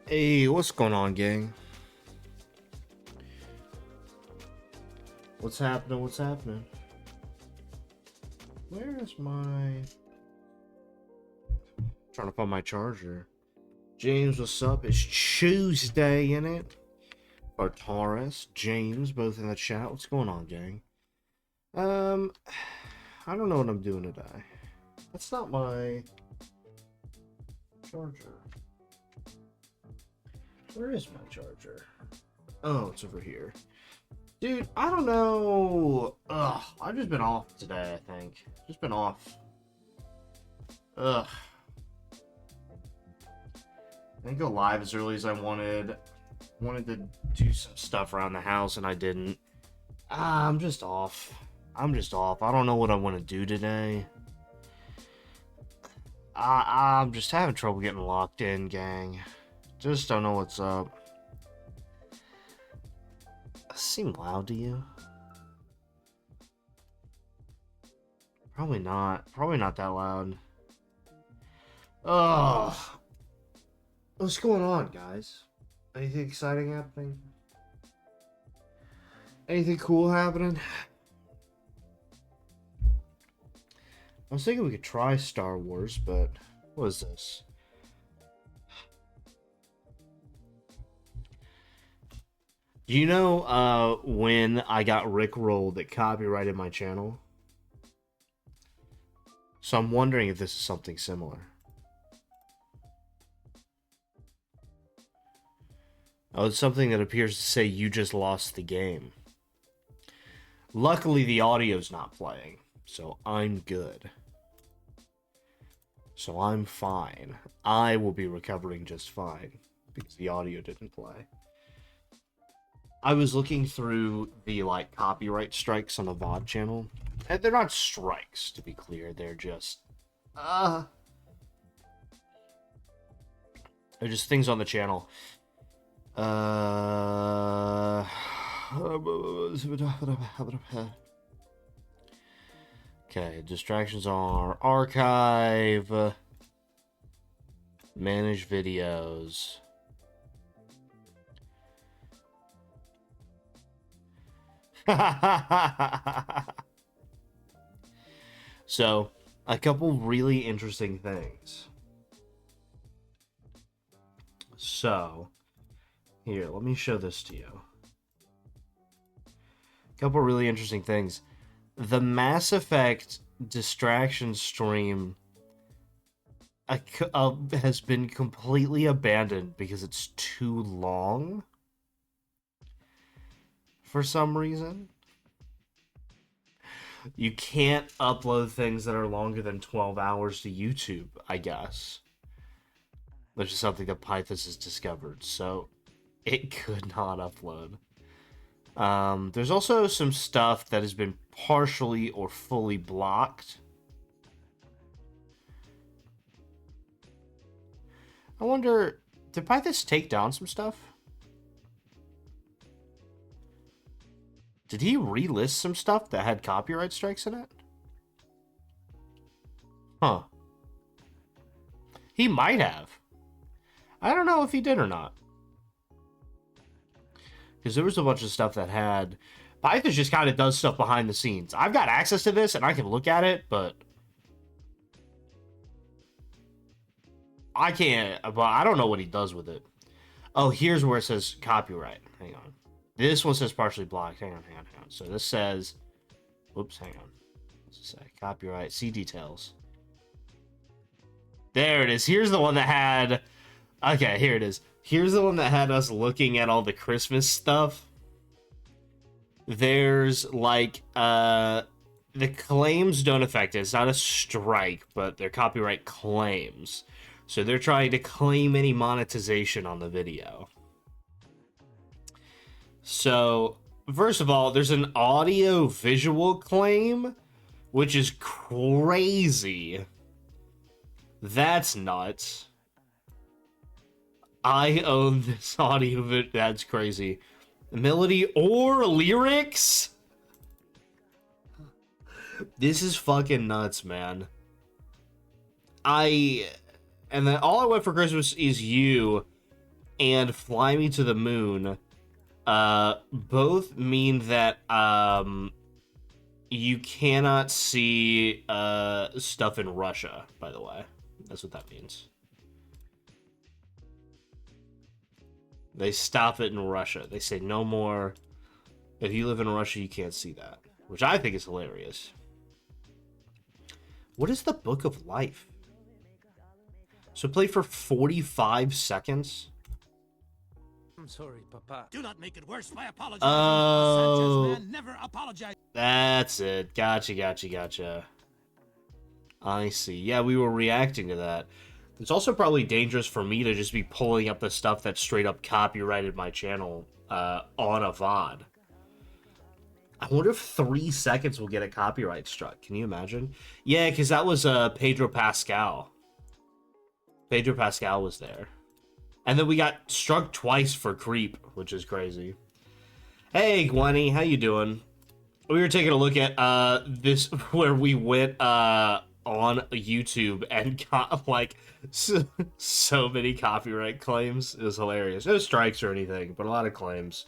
Hey, what's going on, gang? What's happening? What's happening? Where is my... Trying to find my charger. James, what's up? It's Tuesday, innit? Or Taurus, James, both in the chat. What's going on, gang? I don't know what I'm doing today. That's not my charger. Where is my charger? Oh, it's over here. Dude, I don't know. Ugh, I've just been off today, I think. Just been off. Ugh. I didn't go live as early as I wanted. Wanted to do some stuff around the house, and I didn't. I'm just off. I don't know what I want to do today. I'm just having trouble getting locked in, gang. Just don't know what's up. Seem loud to you? Probably not. Probably not that loud. Ugh. What's going on, guys? Anything exciting happening? Anything cool happening? I was thinking we could try Star Wars, but what is this? Do you know when I got rickrolled that copyrighted my channel? So I'm wondering if this is something similar. Oh, it's something that appears to say you just lost the game. Luckily, the audio's not playing, so I'm good. So I'm fine. I will be recovering just fine because the audio didn't play. I was looking through the copyright strikes on the VOD channel. And they're not strikes, to be clear. They're just they're just things on the channel. Okay, distractions are archive, manage videos. So, a couple really interesting things. So, here, let me show this to you. A couple really interesting things. The Mass Effect distraction stream has been completely abandoned because it's too long. For some reason. You can't upload things that are longer than 12 hours to YouTube, I guess. Which is something that Pythos has discovered, so it could not upload. There's also some stuff that has been partially or fully blocked. I wonder, did Pythos take down some stuff? Did he relist some stuff that had copyright strikes in it? Huh. He might have. I don't know if he did or not. Because there was a bunch of stuff that had... Python just kind of does stuff behind the scenes. I've got access to this and I can look at it, but... I can't... But I don't know what he does with it. Oh, here's where it says copyright. Hang on. This one says partially blocked. Hang on. So this says... Whoops, hang on. What's it say? Copyright. See details. There it is. Here's the one that had... Okay, here it is. Here's the one that had us looking at all the Christmas stuff. There's, the claims don't affect it. It's not a strike, but they're copyright claims. So they're trying to claim any monetization on the video. So, first of all, there's an audio-visual claim, which is crazy. That's nuts. I own this audio of it. That's crazy. Melody or lyrics? This is fucking nuts, man. And then All I Want for Christmas Is You and Fly Me to the Moon both mean that you cannot see stuff in Russia, by the way. That's what that means. They stop it in Russia. They say no more. If you live in Russia, you can't see that, which I think is hilarious. What is the Book of Life? So play for 45 seconds? I'm sorry, Papa. Do not make it worse by apologizing. Oh. A Sanchez man never apologized. That's it. Gotcha. I see. Yeah, we were reacting to that. It's also probably dangerous for me to just be pulling up the stuff that straight up copyrighted my channel on a VOD. I wonder if 3 seconds will get a copyright struck. Can you imagine? Yeah, because that was Pedro Pascal. Pedro Pascal was there. And then we got struck twice for Creep, which is crazy. Hey, Gwenny, how you doing? We were taking a look at this, where we went on YouTube and got, like, so many copyright claims. It was hilarious. No strikes or anything, but a lot of claims.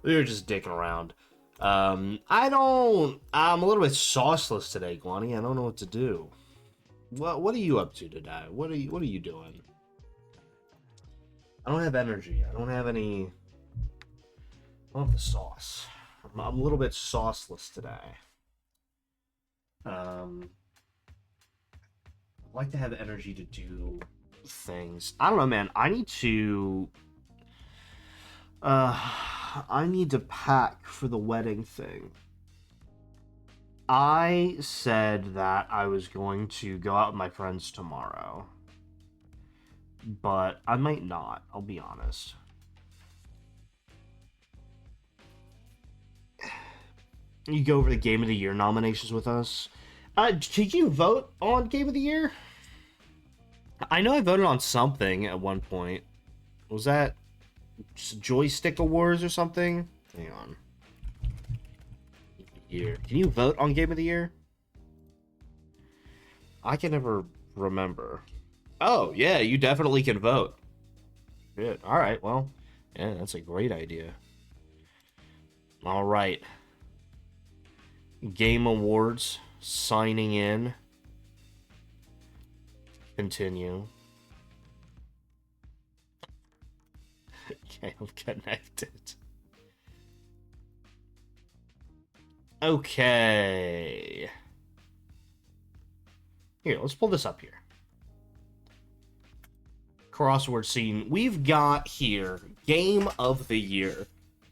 We were just dicking around. I'm a little bit sauceless today, Gwenny. I don't know what to do. What are you up to today? What are you doing? I don't have energy. I don't have the sauce. I'm a little bit sauceless today. I'd like to have energy to do things. I don't know, man. I need to pack for the wedding thing. I said that I was going to go out with my friends tomorrow. But I might not, I'll be honest. You go over the Game of the Year nominations with us. Did you vote on Game of the Year? I know I voted on something at one point. Was that Joystick Awards or something? Hang on. Year. Can you vote on Game of the Year? I can never remember. Oh, yeah, you definitely can vote. Good. All right, well, yeah, that's a great idea. All right. Game Awards, signing in. Continue. Okay, I'm connected. Okay. Here, let's pull this up here. Crossword scene. We've got here Game of the Year.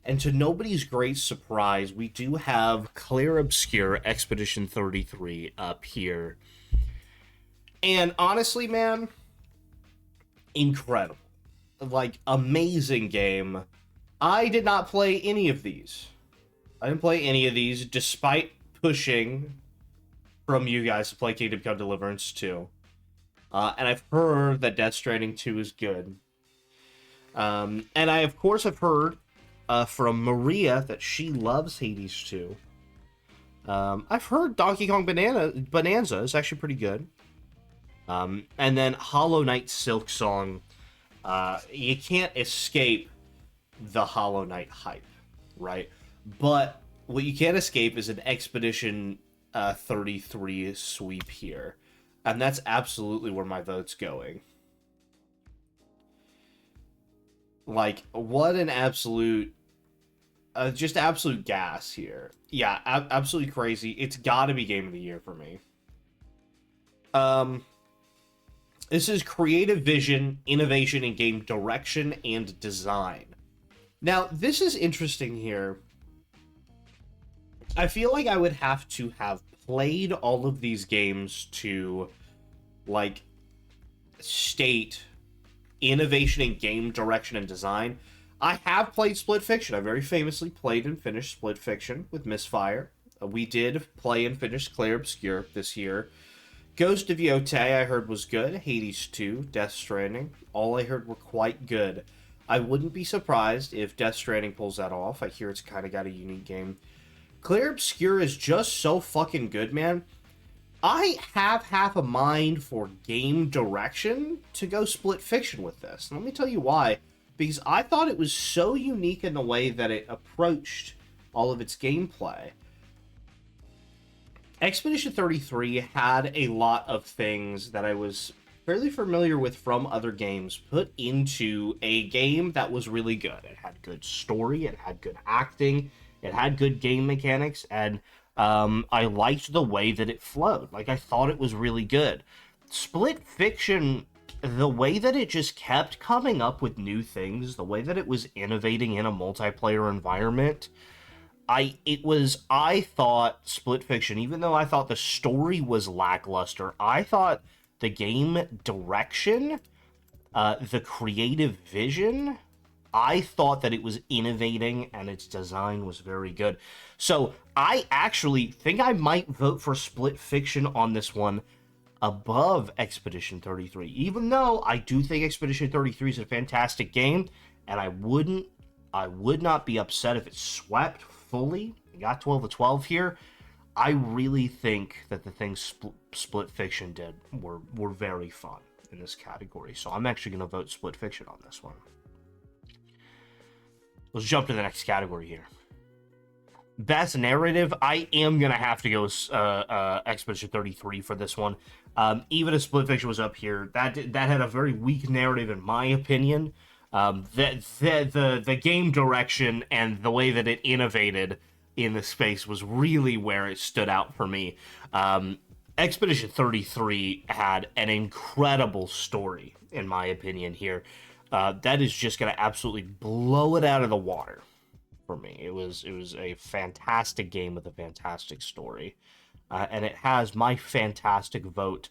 And to nobody's great surprise, we do have Clair Obscur Expedition 33 up here. And honestly, man, incredible. Like, amazing game. I did not play any of these. I didn't play any of these, despite pushing from you guys to play Kingdom Come Deliverance 2. And I've heard that Death Stranding 2 is good. And I, of course, have heard from Maria that she loves Hades 2. I've heard Donkey Kong Bonanza is actually pretty good. And then Hollow Knight Silksong. You can't escape the Hollow Knight hype, right? But what you can't escape is an Expedition 33 sweep here. And that's absolutely where my vote's going. Like, what an absolute... just absolute gas here. Yeah, absolutely crazy. It's gotta be Game of the Year for me. This is creative vision, innovation in game direction, and design. Now, this is interesting here. I feel like I would have to have played all of these games to, like, state innovation in game direction and design. I have played Split Fiction. I very famously played and finished Split Fiction with Misfire. We did play and finish Clair Obscur this year. Ghost of Yotei I heard was good. Hades 2, Death Stranding, all I heard were quite good. I wouldn't be surprised if Death Stranding pulls that off. I hear it's kind of got a unique game. Clair Obscur is just so fucking good, man. I have half a mind for game direction to go Split Fiction with this. And let me tell you why. because I thought it was so unique in the way that it approached all of its gameplay. Expedition 33 had a lot of things that I was fairly familiar with from other games put into a game that was really good. It had good story, it had good acting, it had good game mechanics, and I liked the way that it flowed. Like, I thought it was really good. Split Fiction, the way that it just kept coming up with new things, the way that it was innovating in a multiplayer environment, I thought Split Fiction, even though I thought the story was lackluster, I thought the game direction, the creative vision, I thought that it was innovating and its design was very good. So I actually think I might vote for Split Fiction on this one above Expedition 33, even though I do think Expedition 33 is a fantastic game, and I would not be upset if it swept fully, got 12 to 12 here. I really think that the things Split Fiction did were very fun in this category, so I'm actually going to vote Split Fiction on this one. Let's jump to the next category here. Best narrative, I am going to have to go Expedition 33 for this one. Even if Split Fiction was up here, that had a very weak narrative in my opinion. The game direction and the way that it innovated in the space was really where it stood out for me. Expedition 33 had an incredible story, in my opinion here. That is just going to absolutely blow it out of the water for me. It was a fantastic game with a fantastic story. And it has my fantastic vote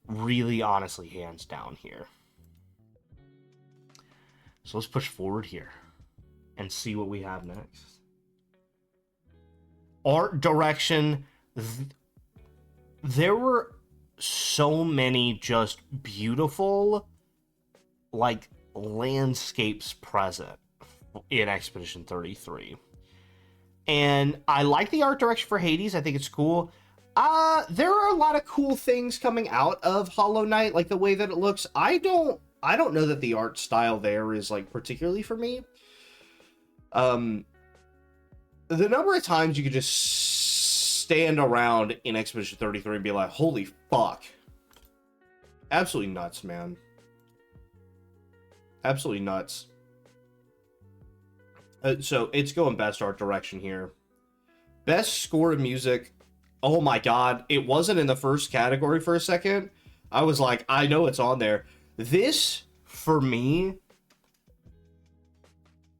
really honestly hands down here. So let's push forward here and see what we have next. Art direction. There were so many just beautiful, like, landscapes present in Expedition 33. And I like the art direction for Hades. I think it's cool. There are a lot of cool things coming out of Hollow Knight, like the way that it looks. I don't know that the art style there is, like, particularly for me. The number of times you could just stand around in Expedition 33 and be like, holy fuck. Absolutely nuts, man. Absolutely nuts. So it's going best art direction here. Best score of music. Oh my god. It wasn't in the first category for a second. I was like, I know it's on there. This, for me,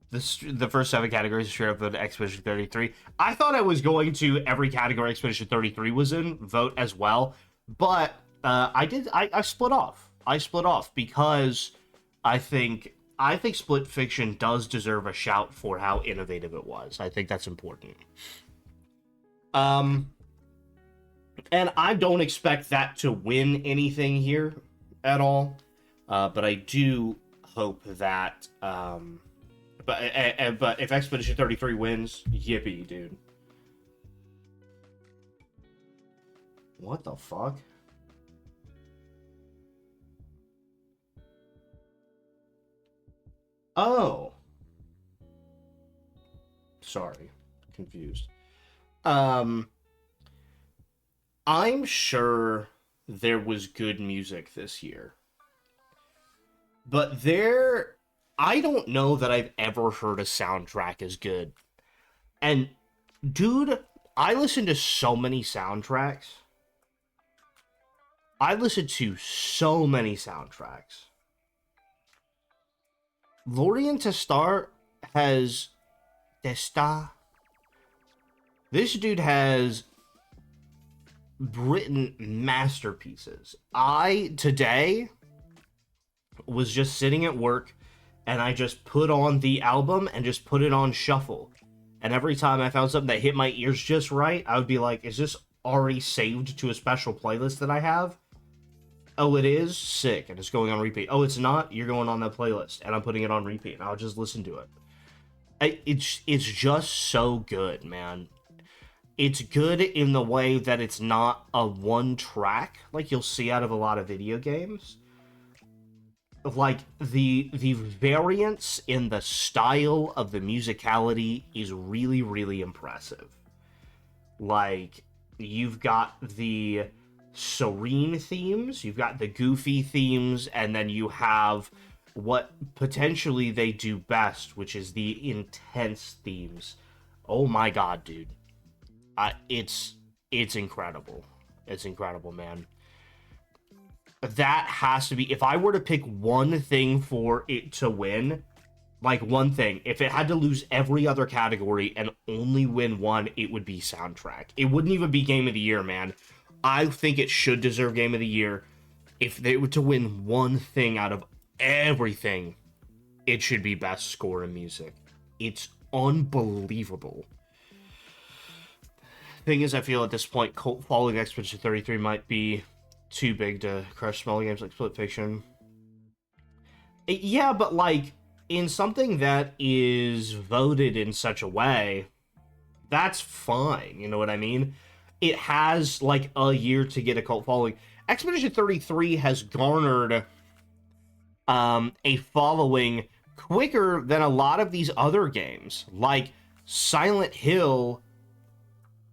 the first 7 categories straight up vote Expedition 33. I thought I was going to every category Expedition 33 was in vote as well, but I split off. I split off because I think Split Fiction does deserve a shout for how innovative it was. I think that's important. And I don't expect that to win anything here at all, but I do hope that. But if Expedition 33 wins, yippee, dude. What the fuck? Oh. Sorry. Confused. I'm sure there was good music this year. But I don't know that I've ever heard a soundtrack as good. And, dude, I listen to so many soundtracks. I listen to so many soundtracks. Lorien Testar has... This dude has written masterpieces. I, today, was just sitting at work, and I just put on the album and just put it on shuffle. And every time I found something that hit my ears just right, I would be like, is this already saved to a special playlist that I have? Oh, it is? Sick. And it's going on repeat. Oh, it's not? You're going on that playlist. And I'm putting it on repeat. And I'll just listen to it. It's just so good, man. It's good in the way that it's not a one track like you'll see out of a lot of video games. like the variance in the style of the musicality is really, really impressive. Like, you've got the serene themes, you've got the goofy themes, and then you have what potentially they do best, which is the intense themes. Oh my god, dude. It's incredible. It's incredible, man. That has to be, if I were to pick one thing for it to win, like one thing, if it had to lose every other category and only win one, it would be soundtrack. It wouldn't even be game of the year, man. I think it should deserve game of the year. If they were to win one thing out of everything, it should be best score in music. It's unbelievable. Thing is, I feel at this point, Cult Following Expedition 33 might be too big to crush smaller games like Split Fiction. Yeah, but like, in something that is voted in such a way, that's fine. You know what I mean? It has like a year to get a cult following. Expedition 33 has garnered a following quicker than a lot of these other games. Like, Silent Hill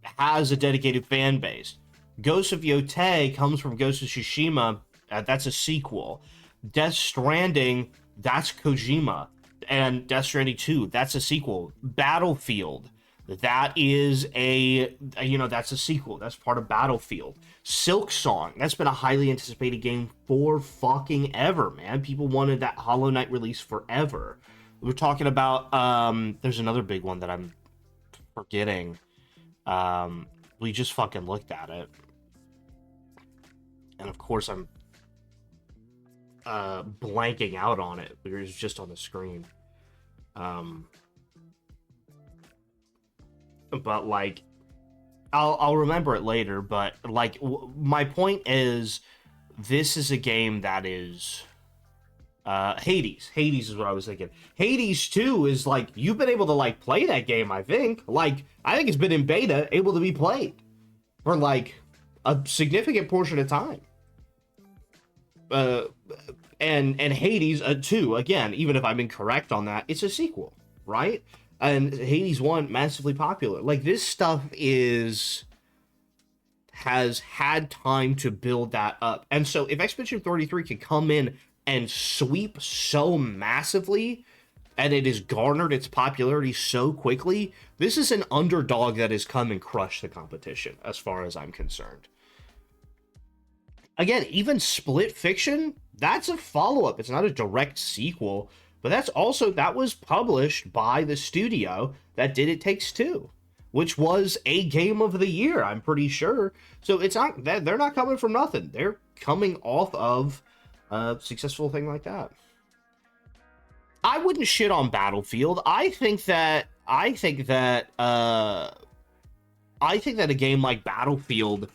has a dedicated fan base. Ghost of Yotei comes from Ghost of Tsushima. That's a sequel. Death Stranding, that's Kojima. And Death Stranding 2, that's a sequel. Battlefield, that is that's a sequel. That's part of Battlefield. Silksong, that's been a highly anticipated game for fucking ever, man. People wanted that Hollow Knight release forever. We're talking about, there's another big one that I'm forgetting. We just fucking looked at it. And of course I'm blanking out on it because it's just on the screen. But like, I'll remember it later. But like, my point is, this is a game that is Hades. Hades is what I was thinking. Hades 2 is like, you've been able to like play that game. I think it's been in beta, able to be played for like a significant portion of time. And Hades 2, again, even if I'm incorrect on that, it's a sequel, right? And Hades 1, massively popular. Like, this stuff has had time to build that up. And so if Expedition 33 can come in and sweep so massively, and it has garnered its popularity so quickly, this is an underdog that has come and crushed the competition, as far as I'm concerned. Again, even Split Fiction, that's a follow-up. It's not a direct sequel, but that was published by the studio that did It Takes Two, which was a game of the year, I'm pretty sure. So it's not, they're not coming from nothing. They're coming off of a successful thing like that. I wouldn't shit on Battlefield. I think that a game like Battlefield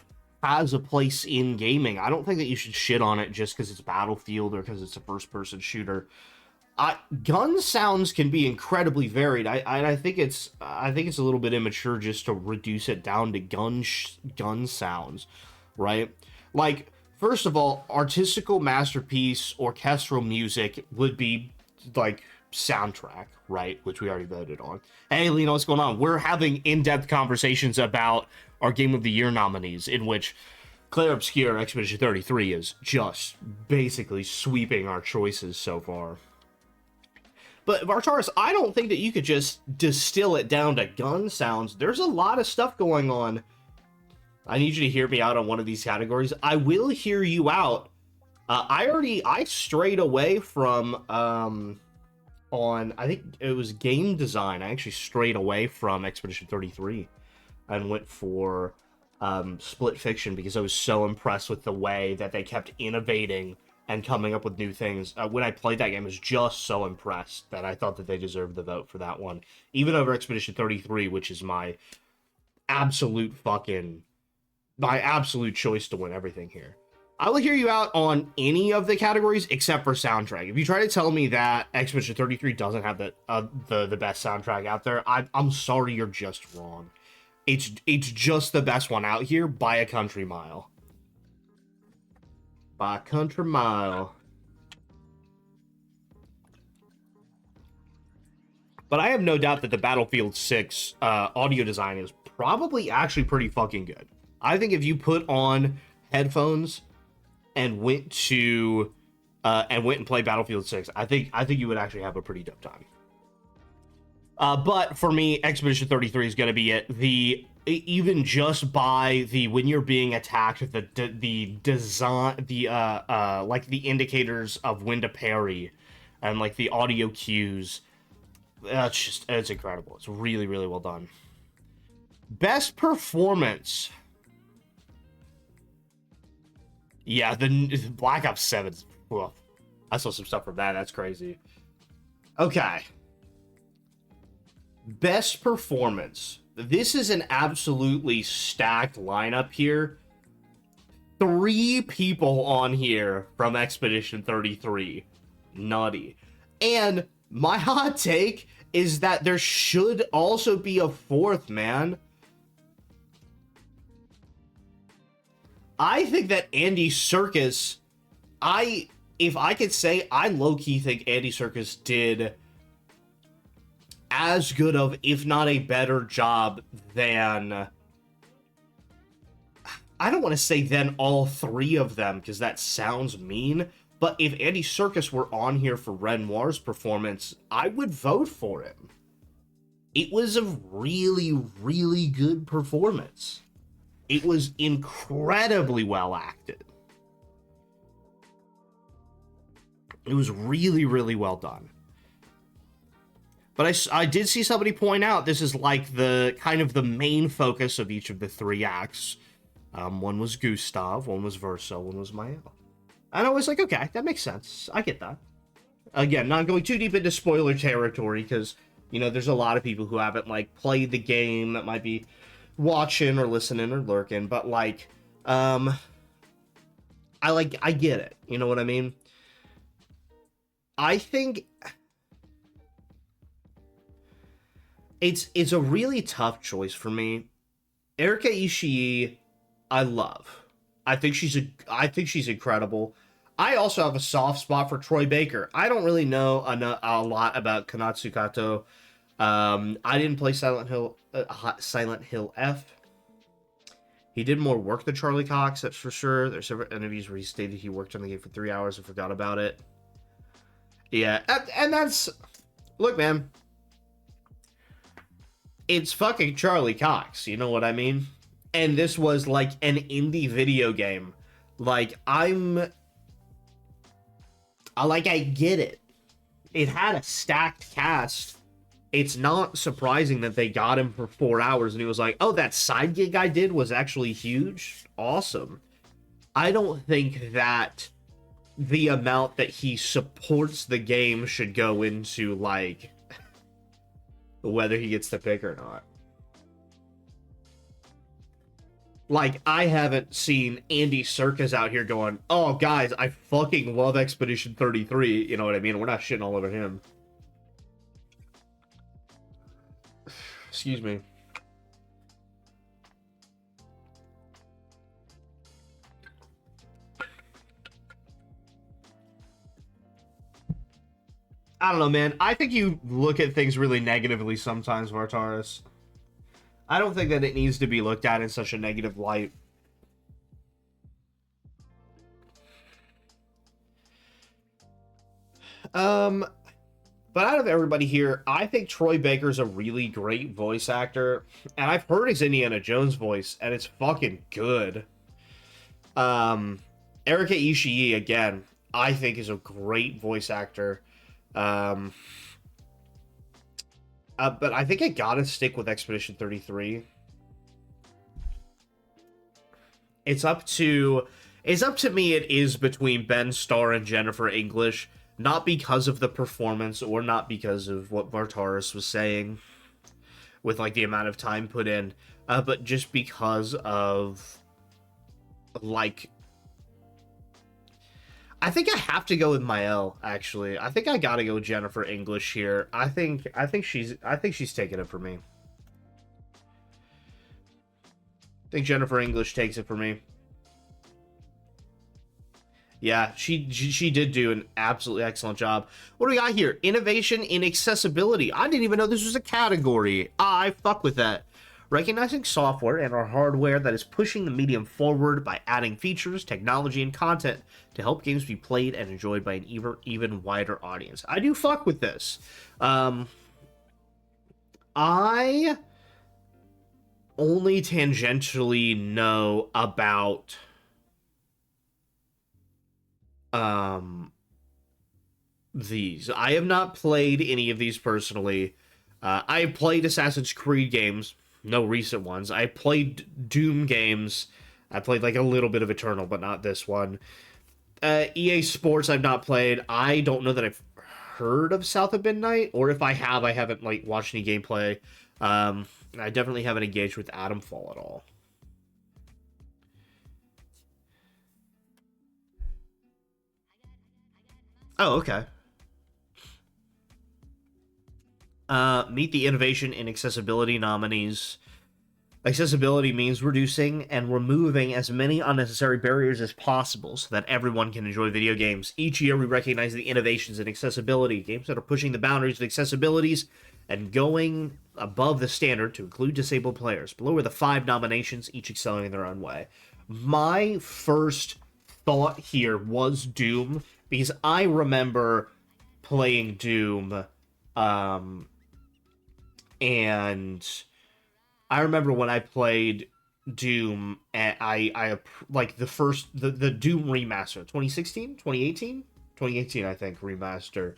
has a place in gaming. I don't think that you should shit on it just because it's Battlefield or because it's a first-person shooter. Gun sounds can be incredibly varied. I think it's a little bit immature just to reduce it down to gun sounds, right? Like, first of all, artistical masterpiece, orchestral music would be like soundtrack, right? Which we already voted on. Hey, Lena, what's going on? We're having in-depth conversations about our Game of the Year nominees, in which Claire Obscure Expedition 33 is just basically sweeping our choices so far. But Vartaris, I don't think that you could just distill it down to gun sounds. There's a lot of stuff going on. I need you to hear me out on one of these categories. I will hear you out. I strayed away from on, I think it was game design. I actually strayed away from Expedition 33 and went for Split Fiction because I was so impressed with the way that they kept innovating and coming up with new things. When I played that game, I was just so impressed that I thought that they deserved the vote for that one, even over Expedition 33, which is my absolute choice to win everything here. I will hear you out on any of the categories except for soundtrack. If you try to tell me that Expedition 33 doesn't have the best soundtrack out there, I'm sorry, you're just wrong. It's just the best one out here by a country mile. By a country mile. But I have no doubt that the Battlefield 6 audio design is probably actually pretty fucking good. I think if you put on headphones and went and play Battlefield 6, I think you would actually have a pretty dope time. But for me, Expedition 33 is going to be it. Even just by when you're being attacked, the design, like the indicators of when to parry, and like the audio cues, it's incredible. It's really, really well done. Best performance. Yeah, the Black Ops 7. Well, I saw some stuff from that. That's crazy. Okay. Best performance. This is an absolutely stacked lineup here. 3 people on here from Expedition 33. Nutty. And my hot take is that there should also be a 4th, man. I think that Andy Serkis, if I could say, I low-key think Andy Serkis did as good of, if not a better job than, I don't want to say than all 3 of them, because that sounds mean, but if Andy Serkis were on here for Renoir's performance, I would vote for him. It was a really, really good performance. It was incredibly well acted. It was really, really well done. But I did see somebody point out this is like the kind of the main focus of each of the 3 acts. One was Gustav, one was Verso, one was Mael. And I was like, okay, that makes sense. I get that. Again, not going too deep into spoiler territory, because, you know, there's a lot of people who haven't, like, played the game that might be watching or listening or lurking, but, like, I get it. You know what I mean? I think it's a really tough choice for me. Erika Ishii, I love. I think she's incredible. I also have a soft spot for Troy Baker. I don't really know a lot about Konatsu Kato. I didn't play Silent Hill F. He did more work than Charlie Cox, that's for sure. There's several interviews where he stated he worked on the game for 3 hours and forgot about it. Yeah, and that's... Look, man. It's fucking Charlie Cox, you know what I mean? And this was like an indie video game. Like, I get it. It had a stacked cast. It's not surprising that they got him for 4 hours and he was like, oh, that side gig I did was actually huge. Awesome. I don't think that the amount that he supports the game should go into, like, whether he gets the pick or not. Like, I haven't seen Andy Serkis out here going, oh, guys, I fucking love Expedition 33. You know what I mean? We're not shitting all over him. Excuse me. I don't know, man. I think you look at things really negatively sometimes, Vartaris. I don't think that it needs to be looked at in such a negative light. But out of everybody here, I think Troy Baker's a really great voice actor. And I've heard his Indiana Jones voice, and it's fucking good. Erika Ishii, again, I think is a great voice actor. But I think I gotta stick with Expedition 33. It's up to me. It is between Ben Starr and Jennifer English, not because of the performance or not because of what Vartaris was saying with like the amount of time put in, but just because of like. I think I have to go with Mael, actually. I think I gotta go with Jennifer English here. I think she's taking it for me. I think Jennifer English takes it for me. Yeah, she did do an absolutely excellent job. What do we got here? Innovation in accessibility. I didn't even know this was a category. I fuck with that. Recognizing software and our hardware that is pushing the medium forward by adding features, technology, and content to help games be played and enjoyed by an even wider audience. I do fuck with this. I only tangentially know about these. I have not played any of these personally. I have played Assassin's Creed games, no recent ones. I played Doom games. I played like a little bit of Eternal, but not this one. EA Sports I've not played. I don't know that I've heard of South of Midnight, or if I have, I haven't like watched any gameplay. I definitely haven't engaged with Atomfall at all. Oh, okay. Meet the innovation in accessibility nominees. Accessibility means reducing and removing as many unnecessary barriers as possible so that everyone can enjoy video games. Each year, we recognize the innovations in accessibility, games that are pushing the boundaries of accessibilities and going above the standard to include disabled players. Below are the 5 nominations, each excelling in their own way. My first thought here was Doom, because I remember playing Doom, and I remember when I played Doom, and I like the Doom remaster, 2016, 2018, 2018, I think, remaster.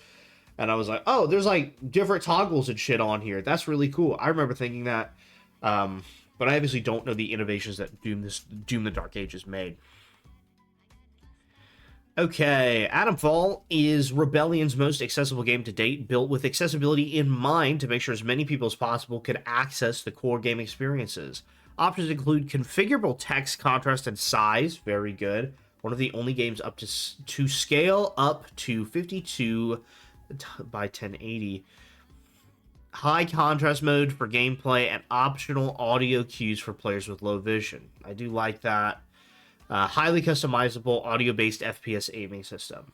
And I was like, oh, there's like different toggles and shit on here. That's really cool. I remember thinking that, but I obviously don't know the innovations that Doom the Dark Ages made. Okay, Atomfall is Rebellion's most accessible game to date, built with accessibility in mind to make sure as many people as possible could access the core game experiences. Options include configurable text, contrast, and size. Very good. One of the only games up to scale up to 52 by 1080. High contrast mode for gameplay and optional audio cues for players with low vision. I do like that. Highly customizable audio-based FPS aiming system.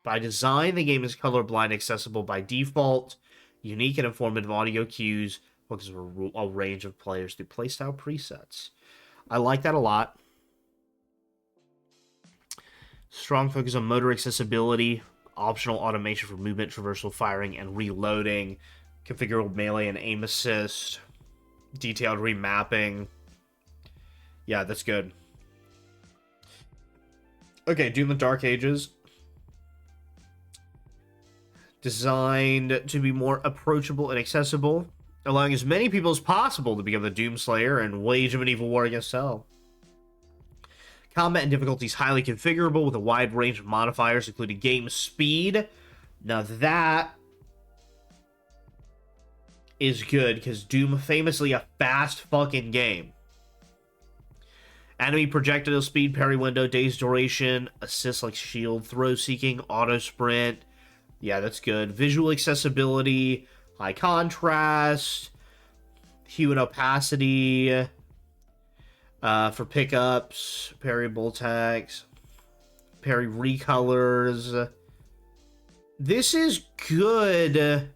By design, the game is colorblind accessible by default. Unique and informative audio cues focus on a range of players through playstyle presets. I like that a lot. Strong focus on motor accessibility. Optional automation for movement, traversal, firing, and reloading. Configurable melee and aim assist. Detailed remapping. Yeah, that's good. Okay, Doom the Dark Ages. Designed to be more approachable and accessible, allowing as many people as possible to become the Doomslayer and wage a medieval war against hell. Combat and difficulty is highly configurable with a wide range of modifiers, including game speed. Now that is good, because Doom famously a fast fucking game. Enemy projectile speed, parry window, day's duration, assists like shield, throw seeking, auto sprint. Yeah, that's good. Visual accessibility, high contrast, hue and opacity for pickups, parry bolt tags, parry recolors. This is good.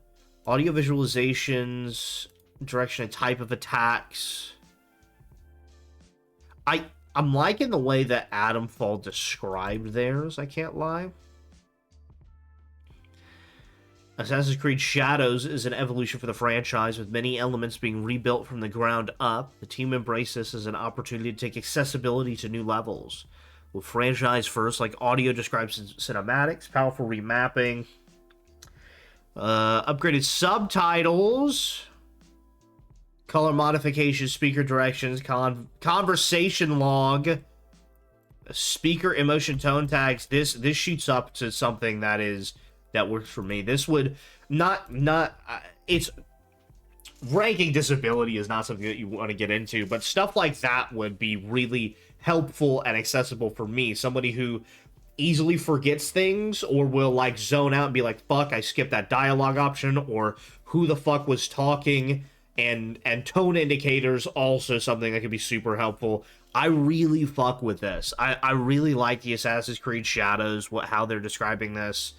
Audio visualizations, direction and type of attacks. I'm liking the way that Atomfall described theirs, I can't lie. Assassin's Creed Shadows is an evolution for the franchise, with many elements being rebuilt from the ground up. The team embraced this as an opportunity to take accessibility to new levels. With franchise first, like audio describes cinematics, powerful remapping, upgraded subtitles, color modifications, speaker directions, conversation log, speaker emotion tone tags. This shoots up to something that works for me. This would not it's ranking disability is not something that you want to get into, but stuff like that would be really helpful and accessible for me, somebody who easily forgets things or will like zone out and be like, fuck, I skipped that dialogue option, or who the fuck was talking, and tone indicators also something that could be super helpful. I really fuck with this. I really like the Assassin's Creed Shadows, how they're describing this.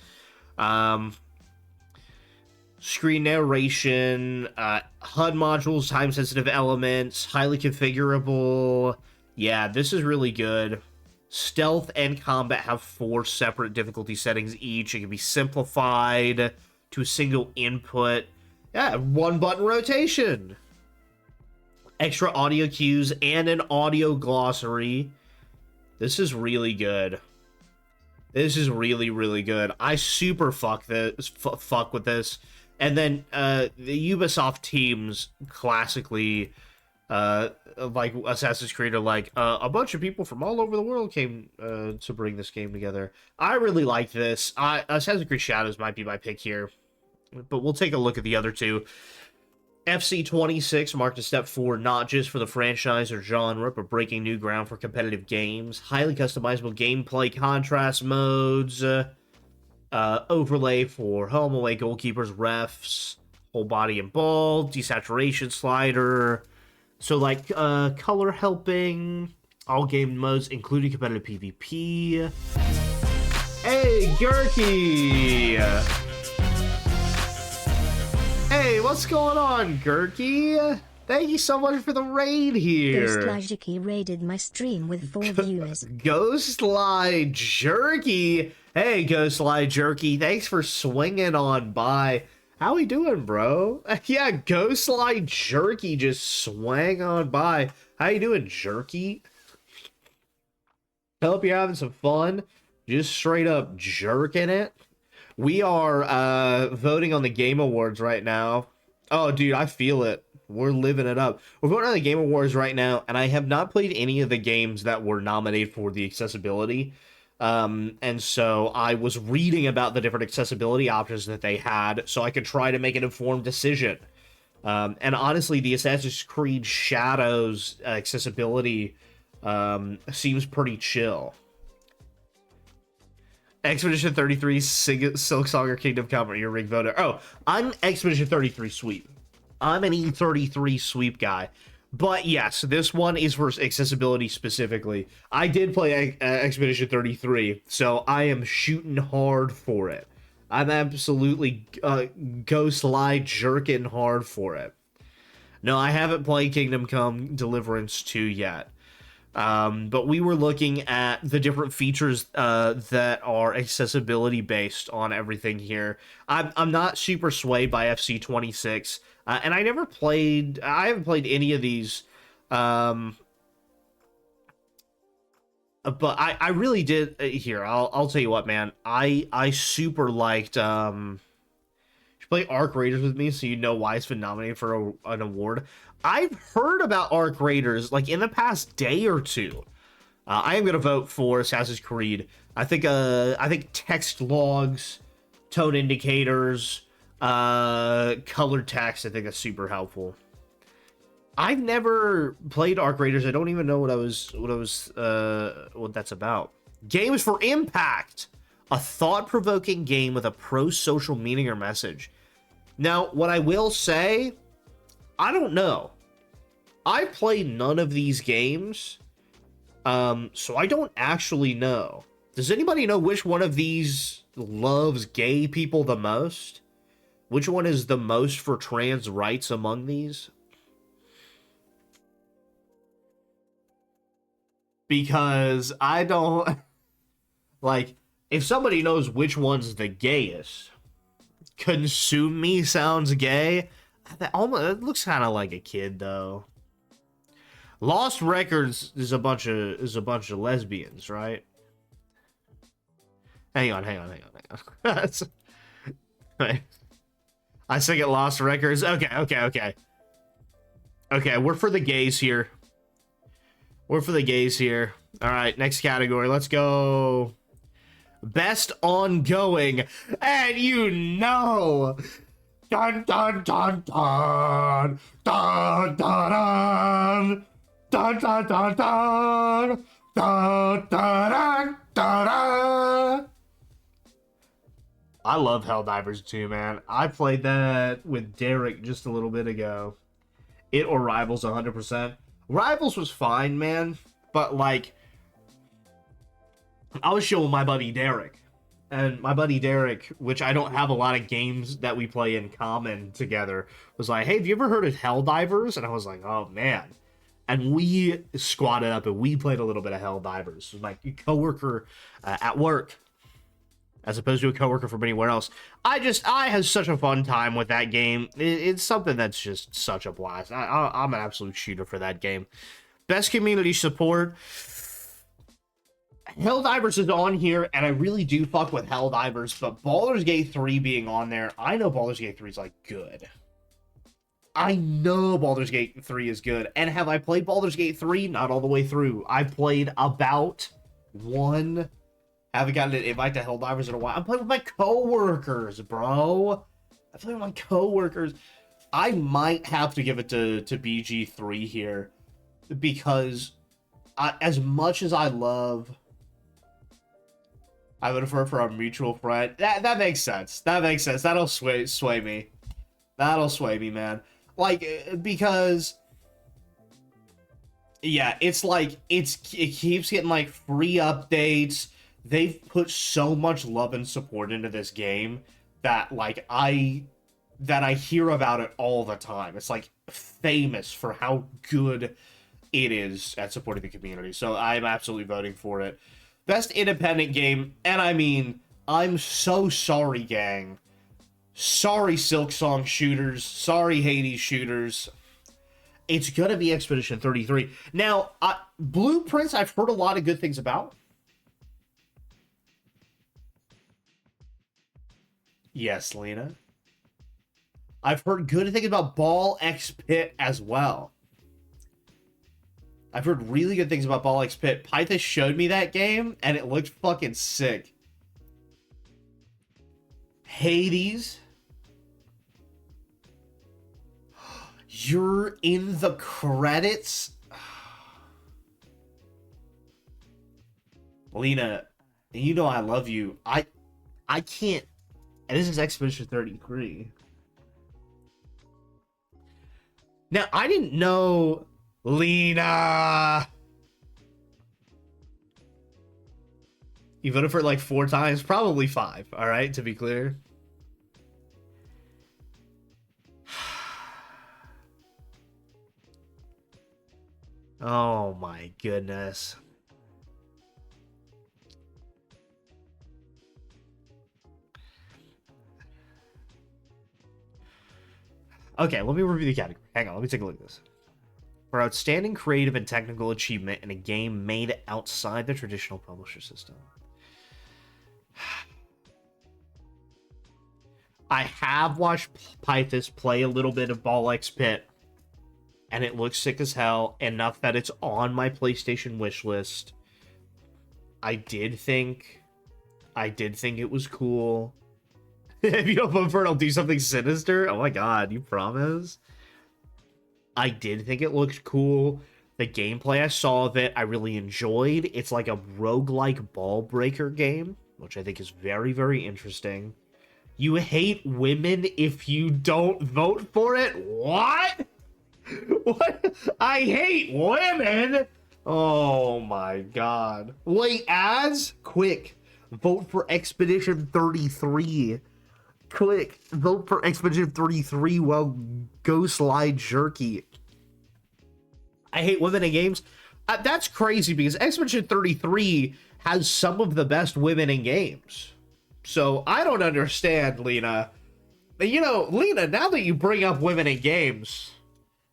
Screen narration, HUD modules, time-sensitive elements, highly configurable. Yeah, this is really good. Stealth and combat have 4 separate difficulty settings each. It can be simplified to a single input. Yeah, 1-button rotation. Extra audio cues and an audio glossary. This is really good. This is really, really good. I super fuck with this. And then the Ubisoft teams classically, like Assassin's Creed, are like, a bunch of people from all over the world came to bring this game together. I really like this. Assassin's Creed Shadows might be my pick here, but we'll take a look at the other two. FC26 marked a step forward not just for the franchise or genre, but breaking new ground for competitive games. Highly customizable gameplay contrast modes, overlay for home away goalkeepers, refs, whole body and ball, desaturation slider. So like color helping, all game modes, including competitive PvP. Hey, Gurky! Hey, what's going on, Gurky? Thank you so much for the raid here. Ghostly raided my stream with 4 viewers. Ghostly Jerky. Hey, Ghostly Jerky. Thanks for swinging on by. How we doing, bro? Yeah, Ghostly Jerky just swang on by. How you doing, Jerky? Hope you're having some fun. Just straight up jerking it. We are voting on the Game Awards right now. Oh, dude, I feel it. We're living it up. We're voting on the Game Awards right now, and I have not played any of the games that were nominated for the accessibility. And so I was reading about the different accessibility options that they had so I could try to make an informed decision. And honestly, the Assassin's Creed Shadows accessibility seems pretty chill. Expedition 33, Silksong, Kingdom Come, or your rig voter. Oh, I'm Expedition 33 sweep. I'm an E33 sweep guy. But yes, this one is for accessibility specifically. I did play Expedition 33, so I am shooting hard for it. I'm absolutely Ghostly jerking hard for it. No, I haven't played Kingdom Come Deliverance 2 yet. But we were looking at the different features that are accessibility based on everything here. I'm not super swayed by FC26, and I haven't played any of these. But I really did. Here, I'll tell you what, man. I super liked. You should play Arc Raiders with me, so you know why it's been nominated for an award. I've heard about Arc Raiders like in the past day or two. I am gonna vote for Assassin's Creed. I think text logs, tone indicators, colored text. I think that's super helpful. I've never played Arc Raiders. I don't even know what that's about. Games for Impact, a thought-provoking game with a pro-social meaning or message. Now, what I will say, I don't know. I play none of these games, so I don't actually know. Does anybody know which one of these loves gay people the most? Which one is the most for trans rights among these? Because I don't... Like, if somebody knows which one's the gayest, Consume Me sounds gay. That almost, it looks kind of like a kid, though. Lost Records is a bunch of lesbians, right? Hang on. I sing at Lost Records. Okay. Okay, we're for the gays here. All right, next category. Let's go. Best ongoing. And you know. Dun dun dun dun. Dun dun dun. Dun dun dun dun. Dun dun dun dun. I love Helldivers 2, man. I played that with Derek just a little bit ago. It or Rivals 100%. Rivals was fine, man, but like I was showing my buddy Derek, and my buddy Derek, which I don't have a lot of games that we play in common together, was like, "Hey, have you ever heard of Helldivers?" And I was like, "Oh man." And we squatted up and we played a little bit of Helldivers. It was my coworker at work, as opposed to a coworker from anywhere else. I had such a fun time with that game. It's something that's just such a blast. I'm an absolute shooter for that game. Best community support. Helldivers is on here, and I really do fuck with Helldivers, but Baldur's Gate 3 being on there, I know Baldur's Gate 3 is like good. I know Baldur's Gate 3 is good. And have I played Baldur's Gate 3? Not all the way through. I played about one. Haven't gotten an invite to Helldivers in a while. I'm playing with my coworkers, bro. I play with my coworkers. I might have to give it to BG3 here, because as much as I love, I would prefer for our mutual friend. That makes sense. That makes sense. That'll sway me. That'll sway me, man. Like, because yeah, it's like it keeps getting like free updates. They've put so much love and support into this game that like I hear about it all the time. It's like famous for how good it is at supporting the community. So I'm absolutely voting for it. Best independent game, and I mean, I'm so sorry, gang. Sorry, Silksong shooters. Sorry, Hades shooters. It's gonna be Expedition 33. Now, Blueprints, I've heard a lot of good things about. Yes, Lena. I've heard good things about Ball X Pit as well. I've heard really good things about Ball X Pit. Python showed me that game, and it looked fucking sick. Hades. You're in the credits? Lena, you know I love you. I can't. And this is Expedition 33. Now, I didn't know... Lena! You voted for it like 4 times? Probably 5, alright, to be clear. Oh my goodness. Okay, let me review the category. Hang on, let me take a look at this. For outstanding creative and technical achievement in a game made outside the traditional publisher system. I have watched Pythus play a little bit of Ball X Pit, and it looks sick as hell, enough that it's on my PlayStation wish list. I did think it was cool. If you don't vote for it, I'll do something sinister. Oh my god, you promise? I did think it looked cool. The gameplay I saw of it, I really enjoyed. It's like a roguelike ball breaker game, which I think is very, very interesting. You hate women if you don't vote for it? What? What? I hate women? Oh my god. Wait, ads? Quick. Vote for Expedition 33. Quick. Vote for Expedition 33 while go slide jerky. I hate women in games. That's crazy because Expedition 33 has some of the best women in games. So I don't understand, Lena. You know, Lena, now that you bring up women in games...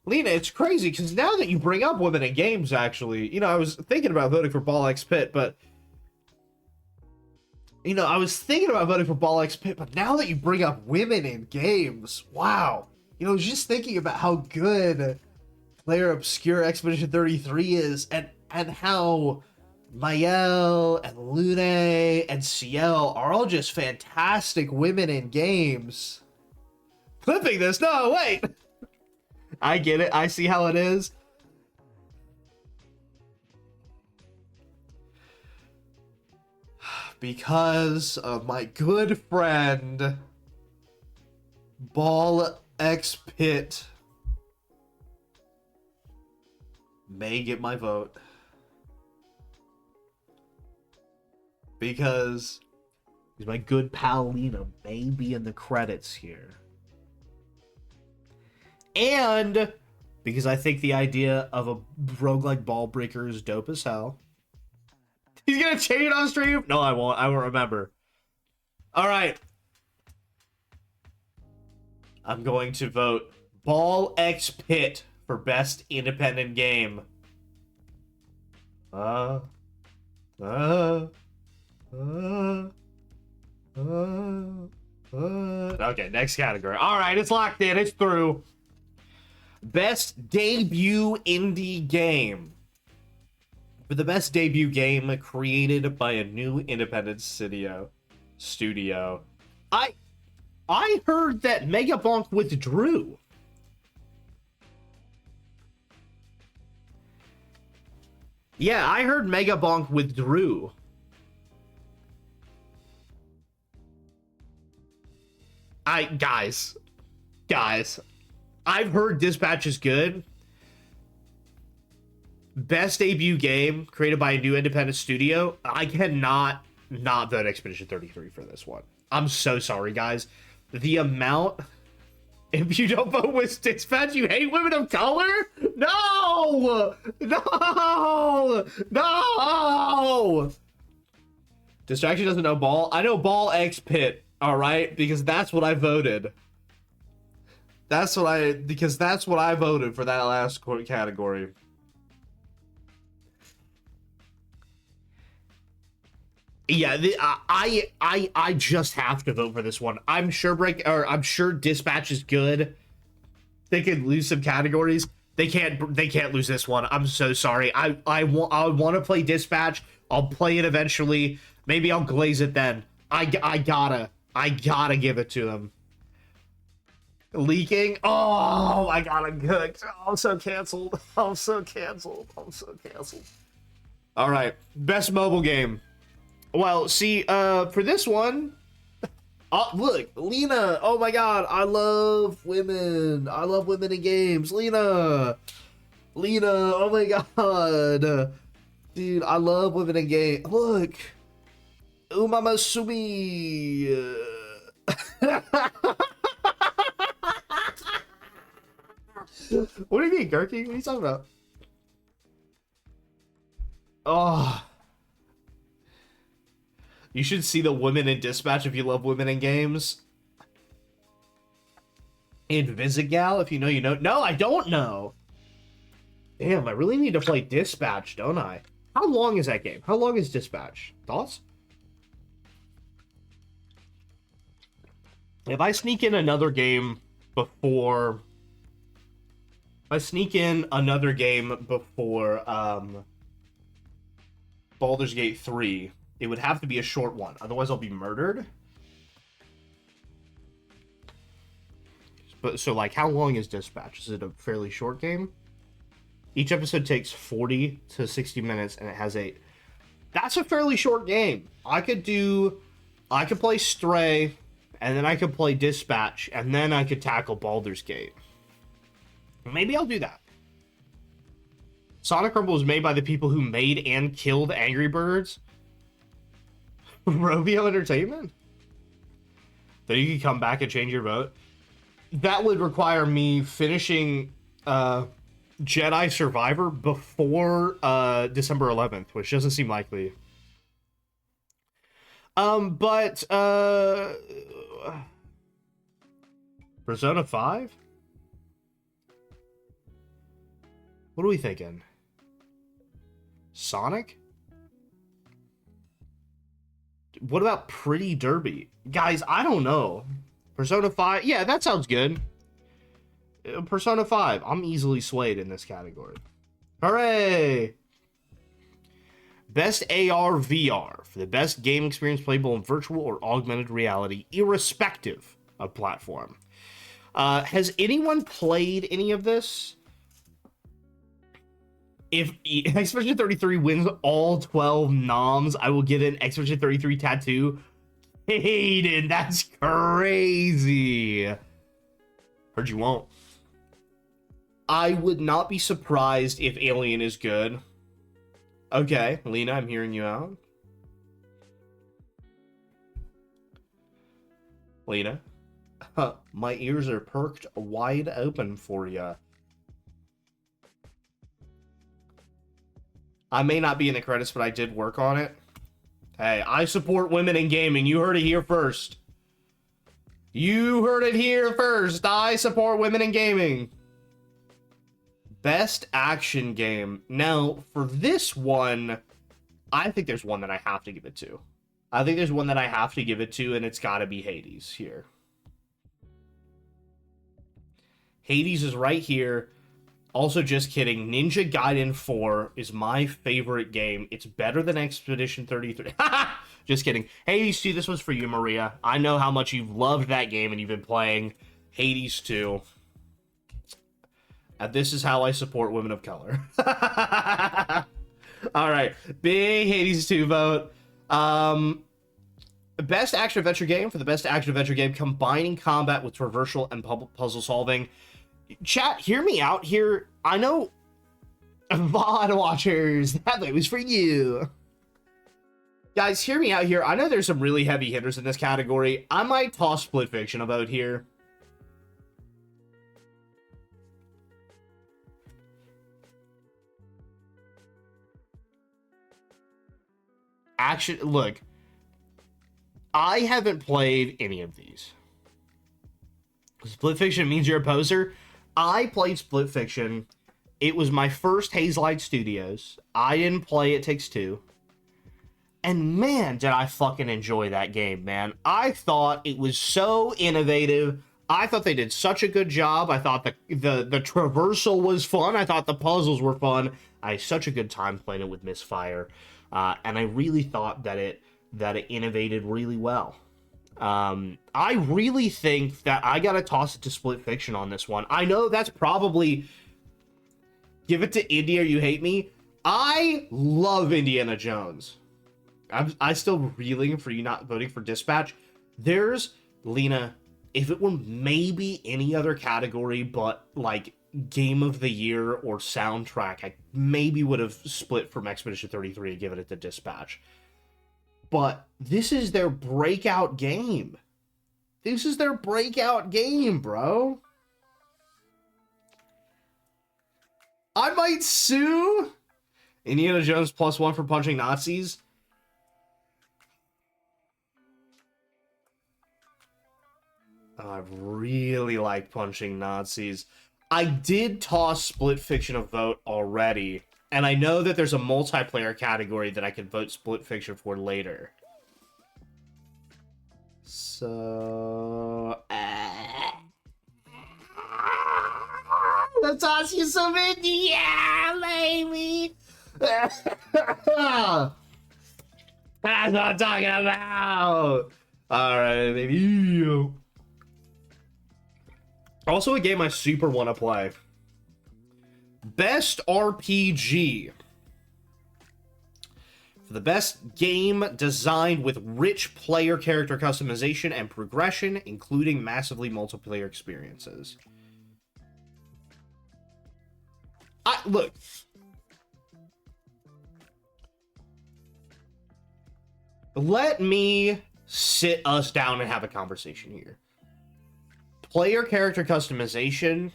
Lena, it's crazy, because now that you bring up women in games, actually, you know, I was thinking about voting for Ball X Pit, but... You know, I was thinking about voting for Ball X Pit, but now that you bring up women in games, wow. You know, just thinking about how good Player Obscure Expedition 33 is, and how Mael and Lune and Ciel are all just fantastic women in games. Clipping this? No, wait! I get it. I see how it is. Because of my good friend, Ball X Pit. may get my vote. Because my good pal Lena may be in the credits here. And because I think the idea of a roguelike ball breaker is dope as hell. He's gonna change it on stream? No, I won't. I won't remember. Alright. I'm going to vote Ball X Pit for best independent game. Okay, next category. Alright, it's locked in. It's through. Best debut indie game. For the best debut game created by a new independent studio. I heard that Megabonk withdrew. Yeah, I heard Megabonk withdrew. Guys, I've heard Dispatch is good. Best debut game created by a new independent studio. I cannot not vote Expedition 33 for this one. I'm so sorry, guys. The amount... If you don't vote with Dispatch, you hate women of color? No! No! No! Distraction doesn't know Ball. I know Ball X Pit, alright? Because that's what I voted. Because that's what I voted for that last category. Yeah, I just have to vote for this one. I'm sure Dispatch is good. They could lose some categories. They can't lose this one. I'm so sorry. I want to play Dispatch. I'll play it eventually. Maybe I'll glaze it then. I gotta give it to him. Leaking. Oh, I got it cooked. Oh, I'm so canceled. I'm so canceled. All right, best mobile game. Well, see, for this one, look, Lena. Oh my God, I love women. I love women in games. Lena. Oh my God, dude, I love women in games. Look, Umama Sumi. What do you mean, Gurky? What are you talking about? Oh. You should see the women in Dispatch if you love women in games. Invisigal, if you know, you know. No, I don't know. Damn, I really need to play Dispatch, don't I? How long is that game? How long is Dispatch? Thoughts? If I sneak in another game before... Baldur's Gate 3, it would have to be a short one. Otherwise, I'll be murdered. But so, like, how long is Dispatch? Is it a fairly short game? Each episode takes 40 to 60 minutes, and it has That's a fairly short game. I could play Stray, and then I could play Dispatch, and then I could tackle Baldur's Gate. Maybe I'll do that. Sonic Rumble was made by the people who made and killed Angry Birds. Rovio Entertainment? Then you can come back and change your vote. That would require me finishing Jedi Survivor before December 11th, which doesn't seem likely. But Persona 5? What are we thinking? Sonic? What about Pretty Derby? Guys, I don't know. Persona 5? Yeah, that sounds good. Persona 5. I'm easily swayed in this category. Hooray! Best AR VR for the best game experience playable in virtual or augmented reality, irrespective of platform. Has anyone played any of this? If Expedition 33 wins all 12 noms, I will get an Expedition 33 tattoo. Hayden, that's crazy. Heard you won't. I would not be surprised if Alien is good. Okay, Lena, I'm hearing you out. Lena? My ears are perked wide open for ya. I may not be in the credits, but I did work on it. Hey, I support women in gaming. You heard it here first. You heard it here first. I support women in gaming. Best action game. Now, for this one, I think there's one that I have to give it to. I think there's one that I have to give it to, and it's got to be Hades here. Hades is right here. Also, just kidding. Ninja Gaiden 4 is my favorite game. It's better than Expedition 33. Just kidding. Hades 2, this one's for you, Maria. I know how much you've loved that game and you've been playing Hades 2. And this is how I support women of color. Alright. Big Hades 2 vote. Best action-adventure game. For the best action-adventure game, combining combat with traversal and puzzle solving. Chat, hear me out here. I know, VOD watchers, that way was for you. Guys, hear me out here. I know there's some really heavy hitters in this category. I might toss Split Fiction a vote here. Action, look, I haven't played any of these. Split Fiction means you're a poser. I played Split Fiction. It was my first Hazelight Studios. I didn't play It Takes Two. And man, did I fucking enjoy that game, man. I thought it was so innovative. I thought they did such a good job. I thought the traversal was fun. I thought the puzzles were fun. I had such a good time playing it with Misfire. And I really thought that it innovated really well. I really think that I gotta toss it to Split Fiction on this one. I know that's probably... Give it to India, you hate me. I love Indiana Jones. I'm still reeling for you not voting for Dispatch. There's, Lena, if it were maybe any other category but, like, Game of the Year or Soundtrack, I maybe would have split from Expedition 33 and given it to Dispatch. But this is their breakout game. This is their breakout game, bro. I might sue Indiana Jones +1 for punching Nazis. Oh, I really like punching Nazis. I did toss Split Fiction a vote already. And I know that there's a multiplayer category that I can vote Split Fiction for later. So... Let's toss you some India, baby! That's what I'm talking about! Alright, baby. Also a game I super want to play. Best RPG. For the best game designed with rich player character customization and progression, including massively multiplayer experiences. Look. Let me sit us down and have a conversation here. Player character customization,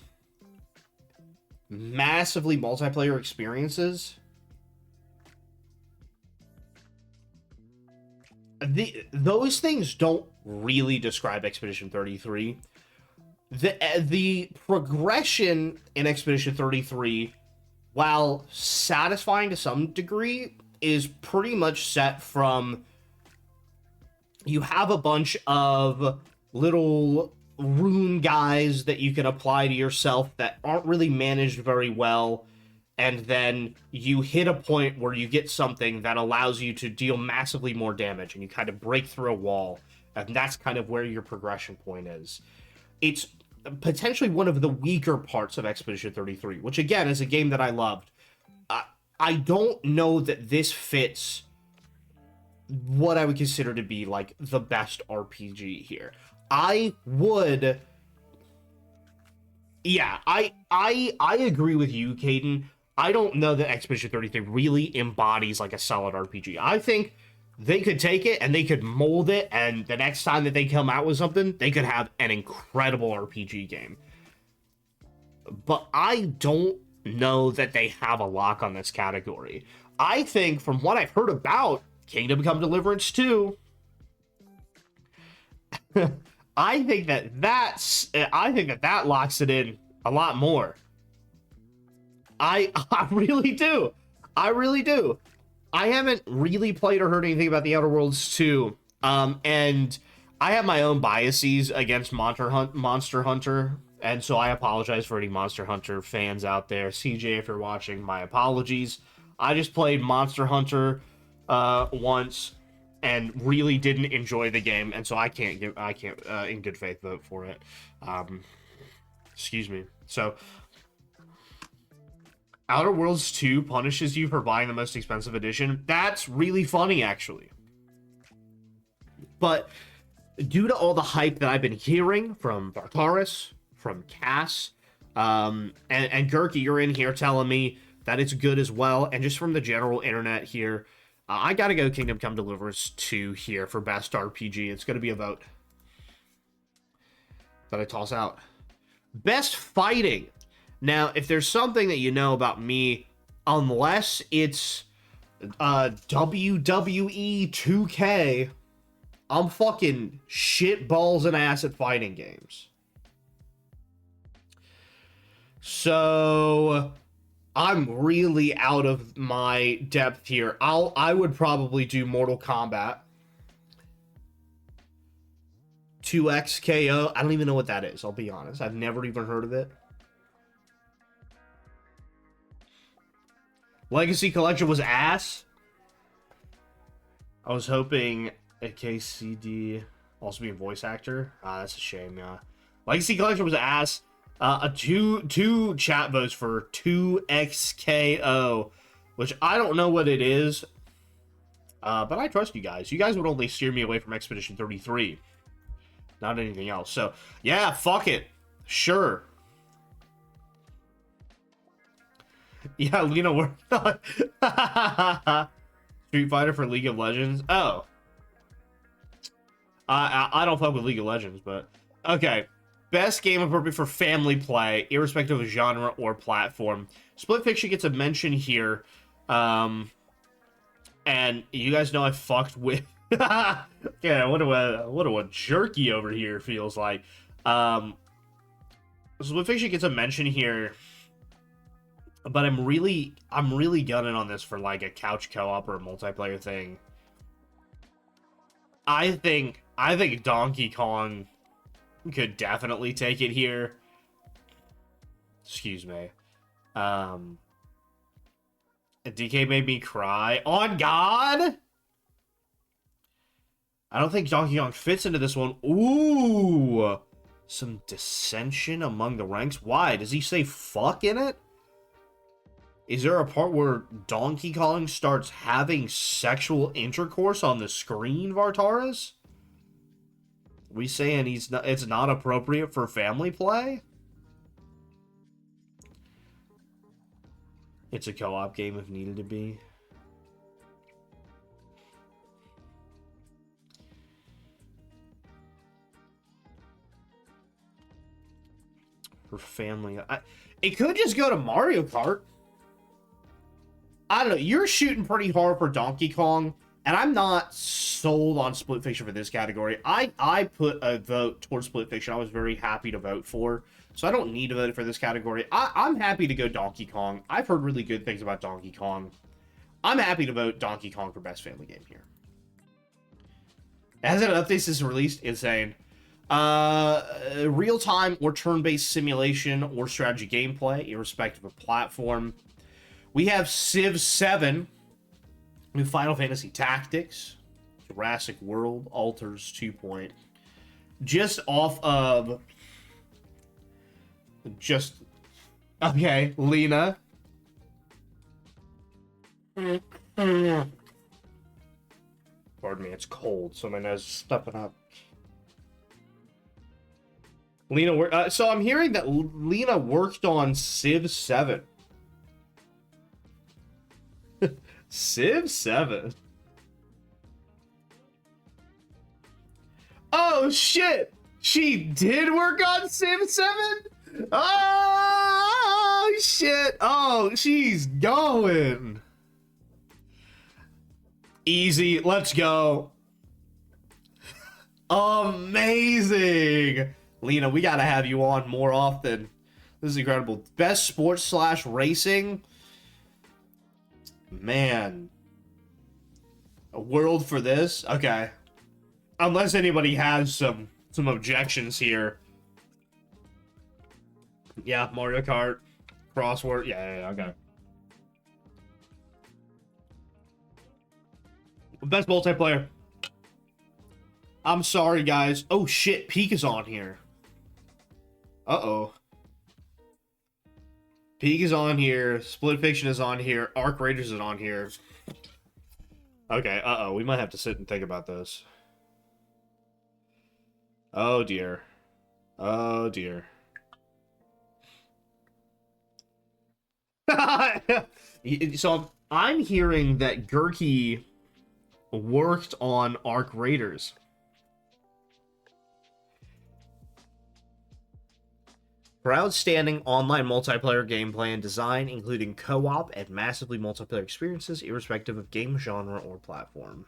massively multiplayer experiences. Those things don't really describe Expedition 33. The progression in Expedition 33, while satisfying to some degree, is pretty much set from... You have a bunch of little rune guys that you can apply to yourself that aren't really managed very well, and then you hit a point where you get something that allows you to deal massively more damage, and you kind of break through a wall, and that's kind of where your progression point is. It's potentially one of the weaker parts of Expedition 33, which again is a game that I loved. I don't know that this fits what I would consider to be like the best RPG here. I would Yeah, I agree with you, Caden. I don't know that Expedition 33 really embodies like a solid RPG. I think they could take it and they could mold it, and the next time that they come out with something, they could have an incredible RPG game. But I don't know that they have a lock on this category. I think from what I've heard about Kingdom Come Deliverance 2, I think that locks it in a lot more. I really do. I really do. I haven't really played or heard anything about the Outer Worlds 2. And I have my own biases against Monster Hunter, and so I apologize for any Monster Hunter fans out there. CJ, if you're watching, my apologies. I just played Monster Hunter once and really didn't enjoy the game, and so I can't in good faith vote for it. Excuse me. So Outer Worlds 2 punishes you for buying the most expensive edition. That's really funny, actually. But due to all the hype that I've been hearing from Vartaris, from Cass, and Gurky, you're in here telling me that it's good as well, and just from the general internet here, I gotta go Kingdom Come Deliverance 2 here for best RPG. It's gonna be a vote that I toss out. Best fighting. Now, if there's something that you know about me, unless it's WWE 2K, I'm fucking shit balls and ass at fighting games. So I'm really out of my depth here. I would probably do Mortal Kombat. 2XKO. I don't even know what that is, I'll be honest. I've never even heard of it. Legacy Collection was ass. I was hoping a KCD also be a voice actor. That's a shame. Legacy Collection was ass. Two chat votes for 2XKO, which I don't know what it is. But I trust you guys. You guys would only steer me away from Expedition 33, not anything else. So yeah, fuck it. Sure. Yeah, Lena, we're not. Street Fighter for League of Legends. Oh, I don't fuck with League of Legends, but okay. Best game appropriate for family play, irrespective of genre or platform. Split Fiction gets a mention here, and you guys know I fucked with. Yeah, what a jerky over here feels like. Split Fiction gets a mention here. But I'm really gunning on this for like a couch co-op or a multiplayer thing. I think Donkey Kong could definitely take it here. Excuse me. DK made me cry. On God! I don't think Donkey Kong fits into this one. Ooh! Some dissension among the ranks. Why? Does he say fuck in it? Is there a part where Donkey Kong starts having sexual intercourse on the screen, Vartaris? We saying it's not appropriate for family play? It's a co-op game if needed to be. For family. It could just go to Mario Kart. I don't know. You're shooting pretty hard for Donkey Kong, and I'm not sold on Split Fiction for this category. I put a vote towards Split Fiction. I was very happy to vote for, so I don't need to vote for this category. I'm happy to go Donkey Kong. I've heard really good things about Donkey Kong. I'm happy to vote Donkey Kong for best family game here. As an update is released, insane. Real-time or turn-based simulation or strategy gameplay, irrespective of platform. We have Civ 7, new Final Fantasy Tactics, Jurassic World, Alters 2 Point. Just off of... Okay, Lena. Pardon me, it's cold, so my nose is stuffing up. Lena, so I'm hearing that Lena worked on Civ 7. Civ 7? Oh, shit! She did work on Civ 7? Oh, shit! Oh, she's going! Easy, let's go. Amazing! Lena, we gotta have you on more often. This is incredible. Best sports / racing? Man. A world for this? Okay. Unless anybody has some objections here. Yeah, Mario Kart. Crossword. Yeah, okay. Best multiplayer. I'm sorry, guys. Oh, shit. Peak is on here. Uh-oh. Peak is on here. Split Fiction is on here. Arc Raiders is on here. Okay, uh-oh. We might have to sit and think about this. Oh, dear. Oh, dear. So, I'm hearing that Gurky worked on Arc Raiders. For outstanding online multiplayer gameplay and design, including co-op and massively multiplayer experiences, irrespective of game genre or platform.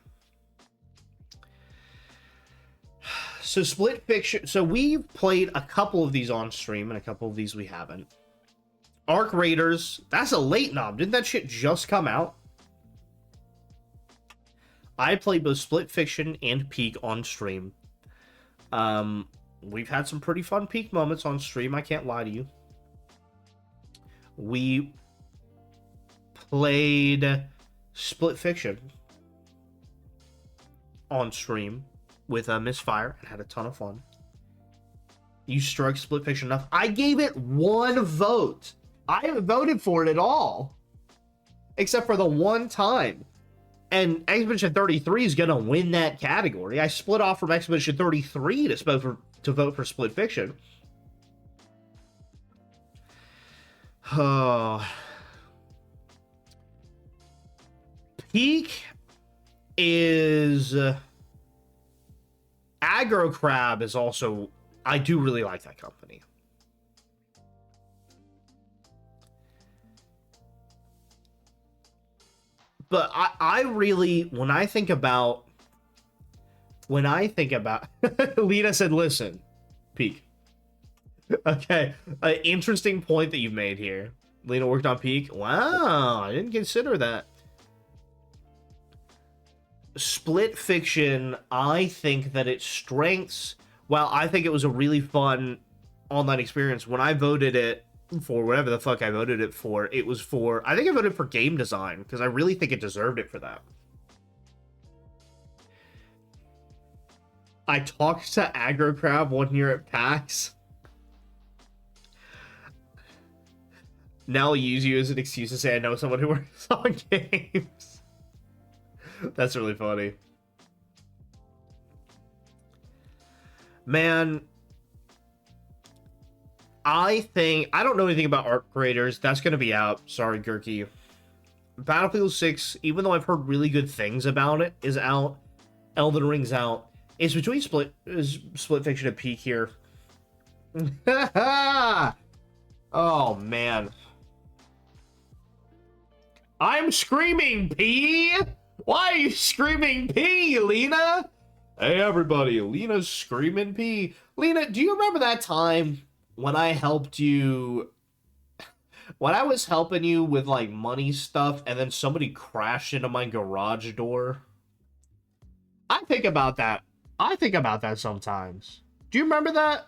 So Split Fiction, so we've played a couple of these on stream, and a couple of these we haven't. Arc Raiders, that's a late knob. Didn't that shit just come out? I played both Split Fiction and Peak on stream. We've had some pretty fun Peak moments on stream, I can't lie to you. We played Split Fiction on stream with Misfire and had a ton of fun. You struck Split Fiction enough. I gave it 1 vote. I haven't voted for it at all. Except for the one time. And Expedition 33 is going to win that category. I split off from Expedition 33 to vote for Split Fiction. Oh. Peak is... Aggro Crab is also... I do really like that company. But I really, when I think about, Lena said, listen, Peak. Okay, interesting point that you made here. Lena worked on Peak. Wow, I didn't consider that. Split Fiction, I think that its strengths, while I think it was a really fun online experience, when I voted it for whatever the fuck I voted it for, it was for, I think I voted for game design, because I really think it deserved it for that. I talked to Aggro Crab one year at PAX. Now I'll use you as an excuse to say I know someone who works on games. That's really funny. Man, I don't know anything about Arc Raiders. That's going to be out. Sorry, Gurky. Battlefield 6, even though I've heard really good things about it, is out. Elden Ring's out. It's between Split Fiction and Peak here. Oh, man. I'm screaming P! Why are you screaming P, Lena? Hey, everybody. Lena's screaming P. Lena, do you remember that time when I helped you, when I was helping you with, like, money stuff, and then somebody crashed into my garage door? I think about that. I think about that sometimes. Do you remember that?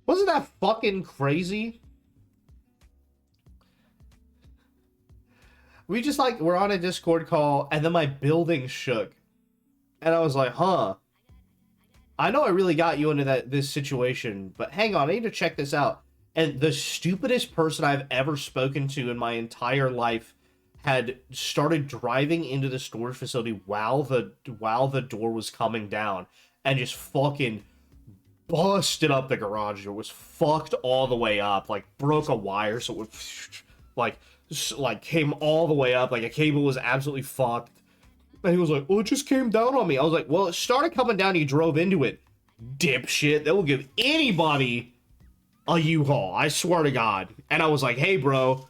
Wasn't that fucking crazy? We just, like, were on a Discord call, and then my building shook. And I was like, huh. I know I really got you into this situation, but hang on, I need to check this out. And the stupidest person I've ever spoken to in my entire life had started driving into the storage facility while the door was coming down and just fucking busted up the garage door. Was fucked all the way up, like broke a wire, so it would like came all the way up, like a cable was absolutely fucked. And he was like, well, it just came down on me. I was like, well, it started coming down, you drove into it, dipshit. That will give anybody a U-Haul, I swear to God. And I was like, hey bro,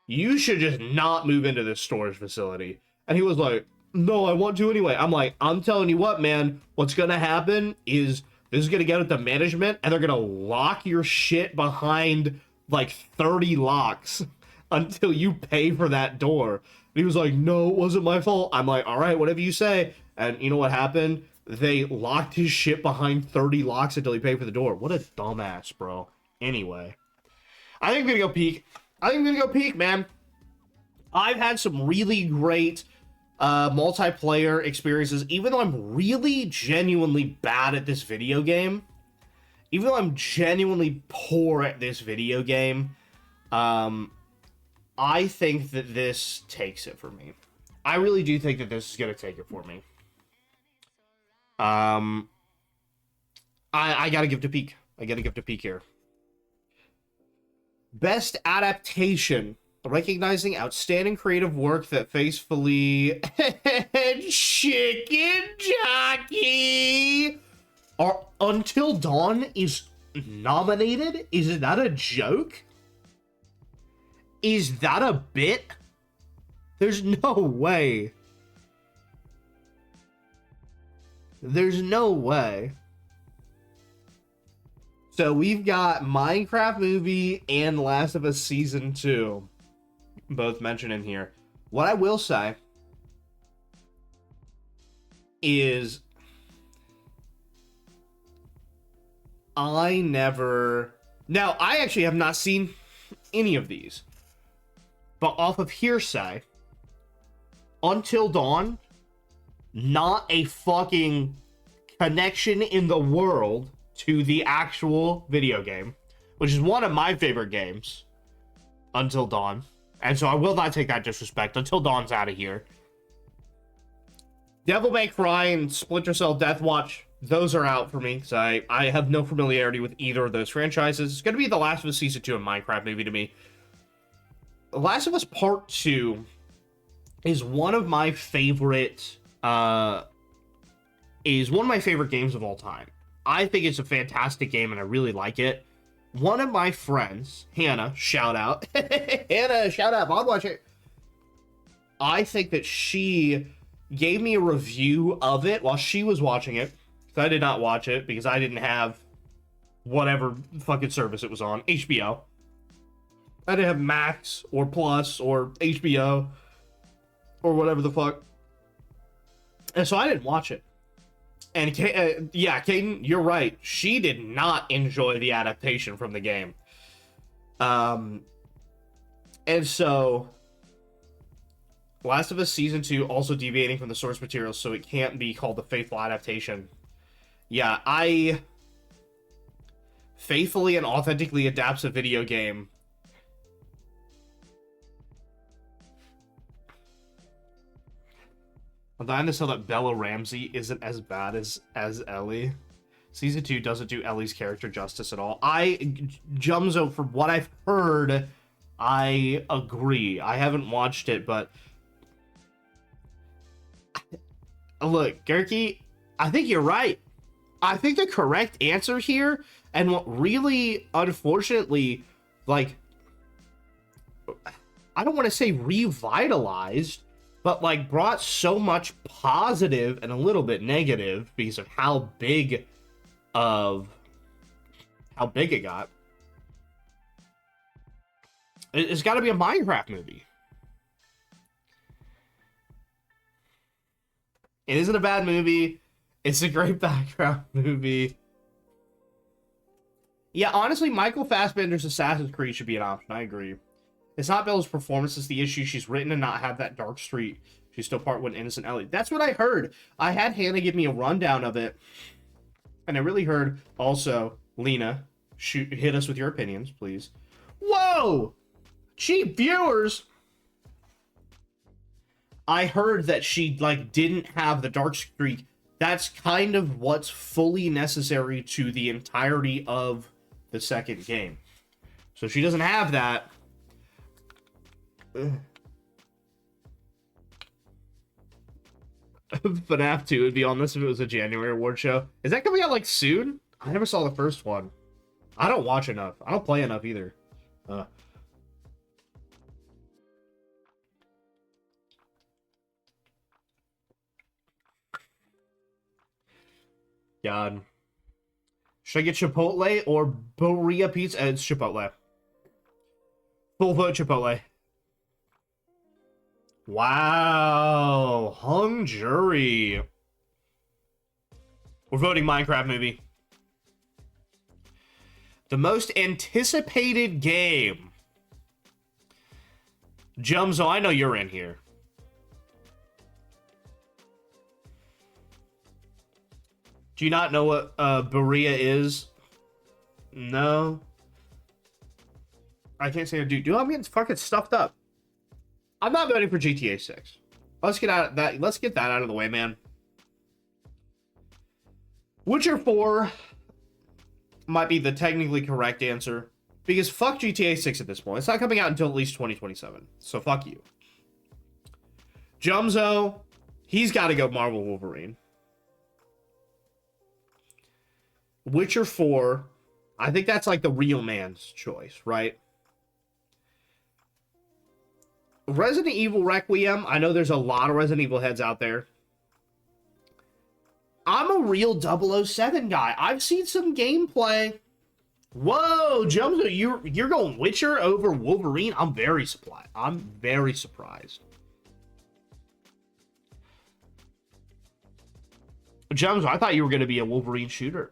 you should just not move into this storage facility. And he was like, no, I want to anyway. I'm like, I'm telling you what, man, what's gonna happen is this is gonna get with the management and they're gonna lock your shit behind like 30 locks until you pay for that door. And he was like, no, it wasn't my fault. I'm like, all right, whatever you say. And you know what happened? They locked his shit behind 30 locks until he paid for the door. What a dumbass, bro. Anyway, I think I'm gonna go peak. Man. I've had some really great multiplayer experiences, even though I'm really genuinely bad at this video game. Even though I'm genuinely poor at this video game, I think that this takes it for me. I really do think that this is going to take it for me. I gotta give to Peak. I gotta give to Peak here. Best adaptation. Recognizing outstanding creative work that faithfully... Chicken Jockey! Until Dawn is nominated? Is that a joke? Is that a bit? There's no way. There's no way. So we've got Minecraft movie and Last of Us Season 2. Both mentioned in here. What I will say is I actually have not seen any of these. But off of hearsay, Until Dawn, not a fucking connection in the world to the actual video game, which is one of my favorite games, Until Dawn. And so I will not take that disrespect. Until Dawn's out of here. Devil May Cry and Splinter Cell Deathwatch, those are out for me, because I have no familiarity with either of those franchises. It's going to be The Last of Us Season 2 and Minecraft movie to me. The Last of Us Part 2 is one of my favorite games of all time. I think it's a fantastic game and I really like it. One of my friends, Hannah, shout out. Hannah, shout out, I'll watch it. I think that she gave me a review of it while she was watching it. Because I did not watch it because I didn't have whatever fucking service it was on. HBO. I didn't have Max or Plus or HBO or whatever the fuck. And so I didn't watch it. And yeah, Caden, you're right. She did not enjoy the adaptation from the game. And so Last of Us Season 2 also deviating from the source material, so it can't be called the faithful adaptation. Yeah, I faithfully and authentically adapts a video game. I'm dying to tell that Bella Ramsey isn't as bad as Ellie. Season 2 doesn't do Ellie's character justice at all. Jumzo, from what I've heard, I agree. I haven't watched it, but look, Gerke, I think you're right. I think the correct answer here, and what really, unfortunately, like, I don't want to say revitalized, but like brought so much positive and a little bit negative because of how big it got. It's got to be a Minecraft movie. It isn't a bad movie. It's a great background movie. Yeah, honestly, Michael Fassbender's Assassin's Creed should be an option. I agree. It's not Bella's performance, it's the issue. She's written to not have that dark streak. She's still part with innocent Ellie. That's what I heard. I had Hannah give me a rundown of it. And I really heard also, Lena, hit us with your opinions, please. Whoa! Cheap viewers! I heard that she like didn't have the dark streak. That's kind of what's fully necessary to the entirety of the second game. So if she doesn't have that. FNAF 2 would be on this if it was a January award show. Is that coming out like soon? I never saw the first one. I don't watch enough. I don't play enough either. God. Should I get Chipotle or Burrito Pizza? It's Chipotle. Full vote Chipotle. Wow. Hung jury. We're voting Minecraft movie. The most anticipated game. Jumzo, I know you're in here. Do you not know what Berea is? No. I can't say I do. Dude, I'm getting fucking stuffed up. I'm not voting for GTA 6. Let's get out of that. Let's get that out of the way, man. Witcher 4 might be the technically correct answer because fuck GTA 6 at this point. It's not coming out until at least 2027. So fuck you. Jumzo, he's got to go Marvel Wolverine. Witcher 4, I think that's like the real man's choice, right? Resident Evil Requiem, I know there's a lot of Resident Evil heads out there. I'm a real 007 guy. I've seen some gameplay. Whoa, Jumzo, you're going Witcher over Wolverine? I'm very surprised. Jumzo, I thought you were going to be a Wolverine shooter.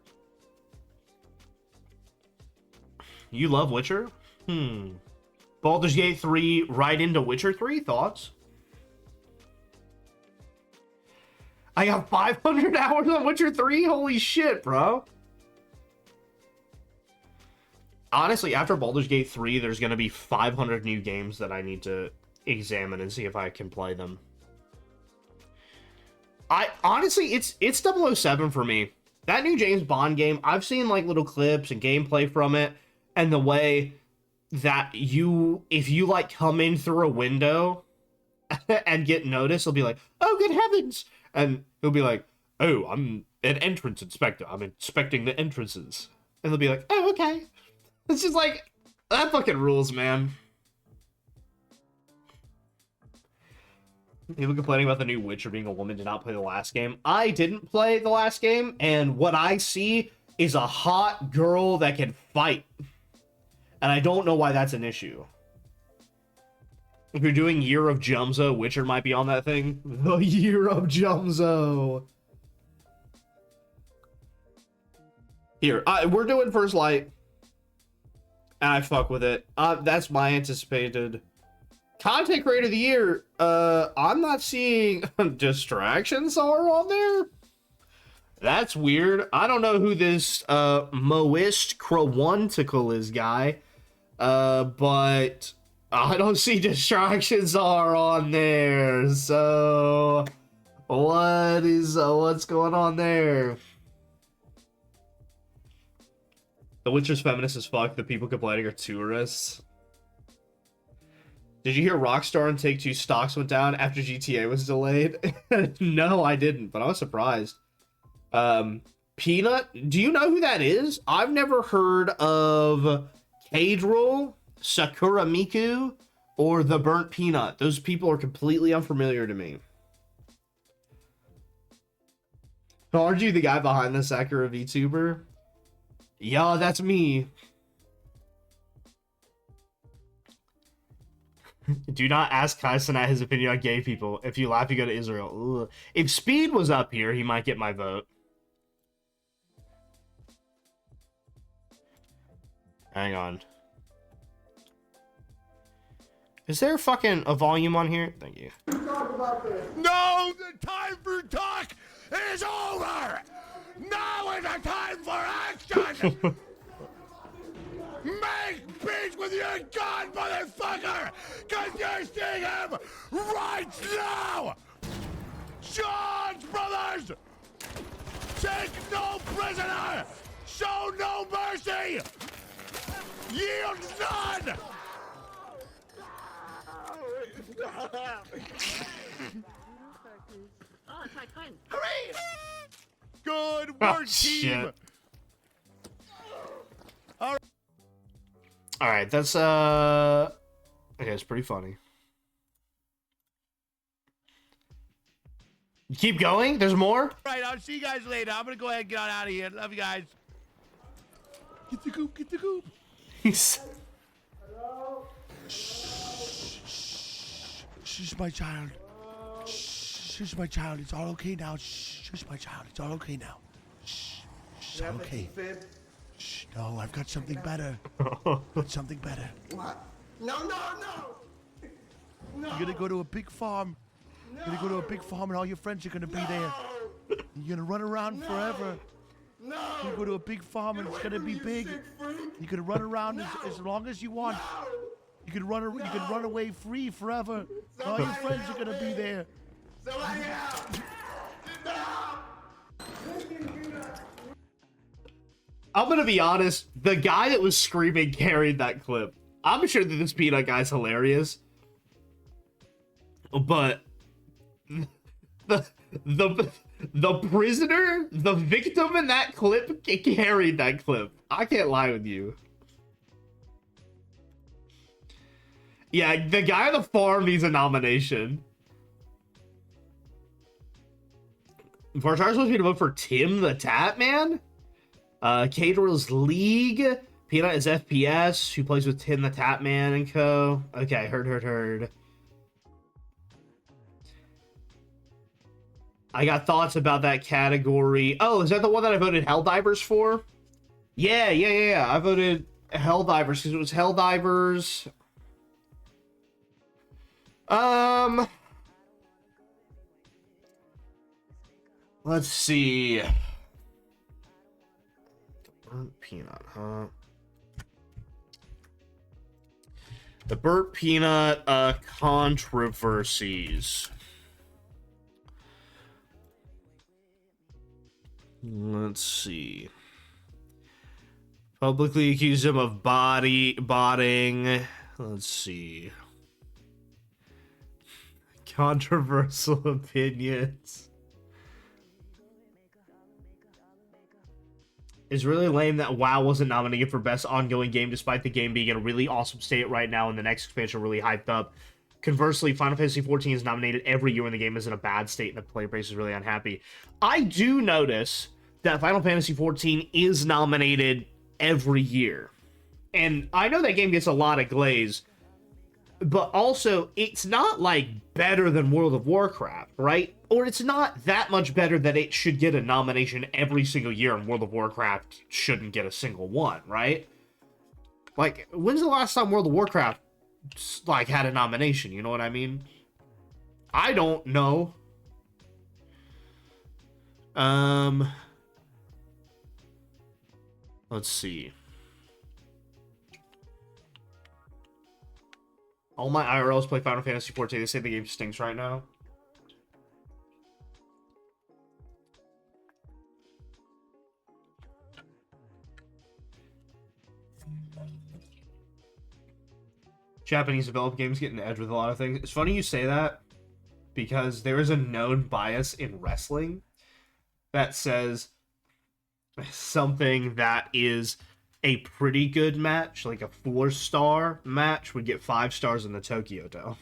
You love Witcher? Baldur's Gate 3 right into Witcher 3? Thoughts? I got 500 hours on Witcher 3? Holy shit, bro. Honestly, after Baldur's Gate 3, there's going to be 500 new games that I need to examine and see if I can play them. Honestly, it's 007 for me. That new James Bond game, I've seen like little clips and gameplay from it, and the way that if you like come in through a window and get noticed, it'll be like, oh, good heavens. And he'll be like, oh, I'm an entrance inspector. I'm inspecting the entrances. And they'll be like, oh, okay. It's just like, that fucking rules, man. People complaining about the new Witcher being a woman did not play the last game. I didn't play the last game, and what I see is a hot girl that can fight. And I don't know why that's an issue. If you're doing Year of Jumzo, Witcher might be on that thing. The Year of Jumzo. Here, we're doing First Light. And I fuck with it. That's my anticipated content creator of the year. I'm not seeing Distractions are on there. That's weird. I don't know who this Moist Crowonticle is, guy. But I don't see Distractions are on there. So what's going on there? The Witcher's feminist as fuck. The people complaining are tourists. Did you hear Rockstar and Take-Two stocks went down after GTA was delayed? No, I didn't, but I was surprised. Peanut, do you know who that is? I've never heard of Cadril, Sakura Miku, or the Burnt Peanut. Those people are completely unfamiliar to me. Aren't you the guy behind the Sakura VTuber? Yeah, that's me. Do not ask Kai Cenat his opinion on gay people. If you laugh, you go to Israel. Ugh. If Speed was up here, he might get my vote. Hang on. Is there fucking a volume on here? Thank you. No, the time for talk is over. Now is the time for action. Make peace with with your gun, motherfucker! Cause you're seeing him right now! Jones Brothers! Take no prisoner! Show no mercy! Yield none! Good Oh, work, team! shit. All right, that's okay. It's pretty funny. Keep going. There's more. Right, I'll see you guys later. I'm gonna go ahead and get on out of here. Love you guys. Get the goop, get the goop. He's Shush, my child. Shush, my child. It's all okay now. Shush, my child. It's all okay now. Shh, it's all okay. Shh, no, I've got something better. Got something better. What? No, no, no! No! You're gonna go to a big farm. You're gonna go to a big farm and all your friends are gonna be there. You're gonna run around forever. No! You're gonna go to a big farm and it's gonna be big. You can run around as long as you want. You can run away free forever. All your friends are gonna be there. Somebody help! I'm gonna be honest. The guy that was screaming carried that clip. I'm sure that this peanut guy's hilarious, but the prisoner, the victim in that clip, carried that clip. I can't lie with you. Yeah, the guy on the farm needs a nomination. Vartar's supposed to be to vote for Tim the Tap Man. Caterers League. Peanut is FPS, who plays with Tim the Tap Man and co. Okay, heard. I got thoughts about that category. Oh, is that the one that I voted Helldivers for? Yeah. I voted Helldivers because it was Helldivers. Let's see. The burnt peanut, huh? The burnt peanut controversies. Let's see. Publicly accused him of botting. Let's see. Controversial opinions. It's really lame that WoW wasn't nominated for Best Ongoing Game despite the game being in a really awesome state right now and the next expansion really hyped up. Conversely, Final Fantasy XIV is nominated every year when the game is in a bad state and the player base is really unhappy. I do notice that Final Fantasy XIV is nominated every year. And I know that game gets a lot of glaze, but also it's not like better than World of Warcraft, right? Or it's not that much better that it should get a nomination every single year and World of Warcraft shouldn't get a single one, right? Like, when's the last time World of Warcraft like had a nomination? You know what I mean? I don't know. Let's see. All my IRLs play Final Fantasy XIV. They say the game stinks right now. Japanese developed games get an edge with a lot of things. It's funny you say that because there is a known bias in wrestling that says something that is a pretty good match, like a 4-star match, would get 5 stars in the Tokyo Dome.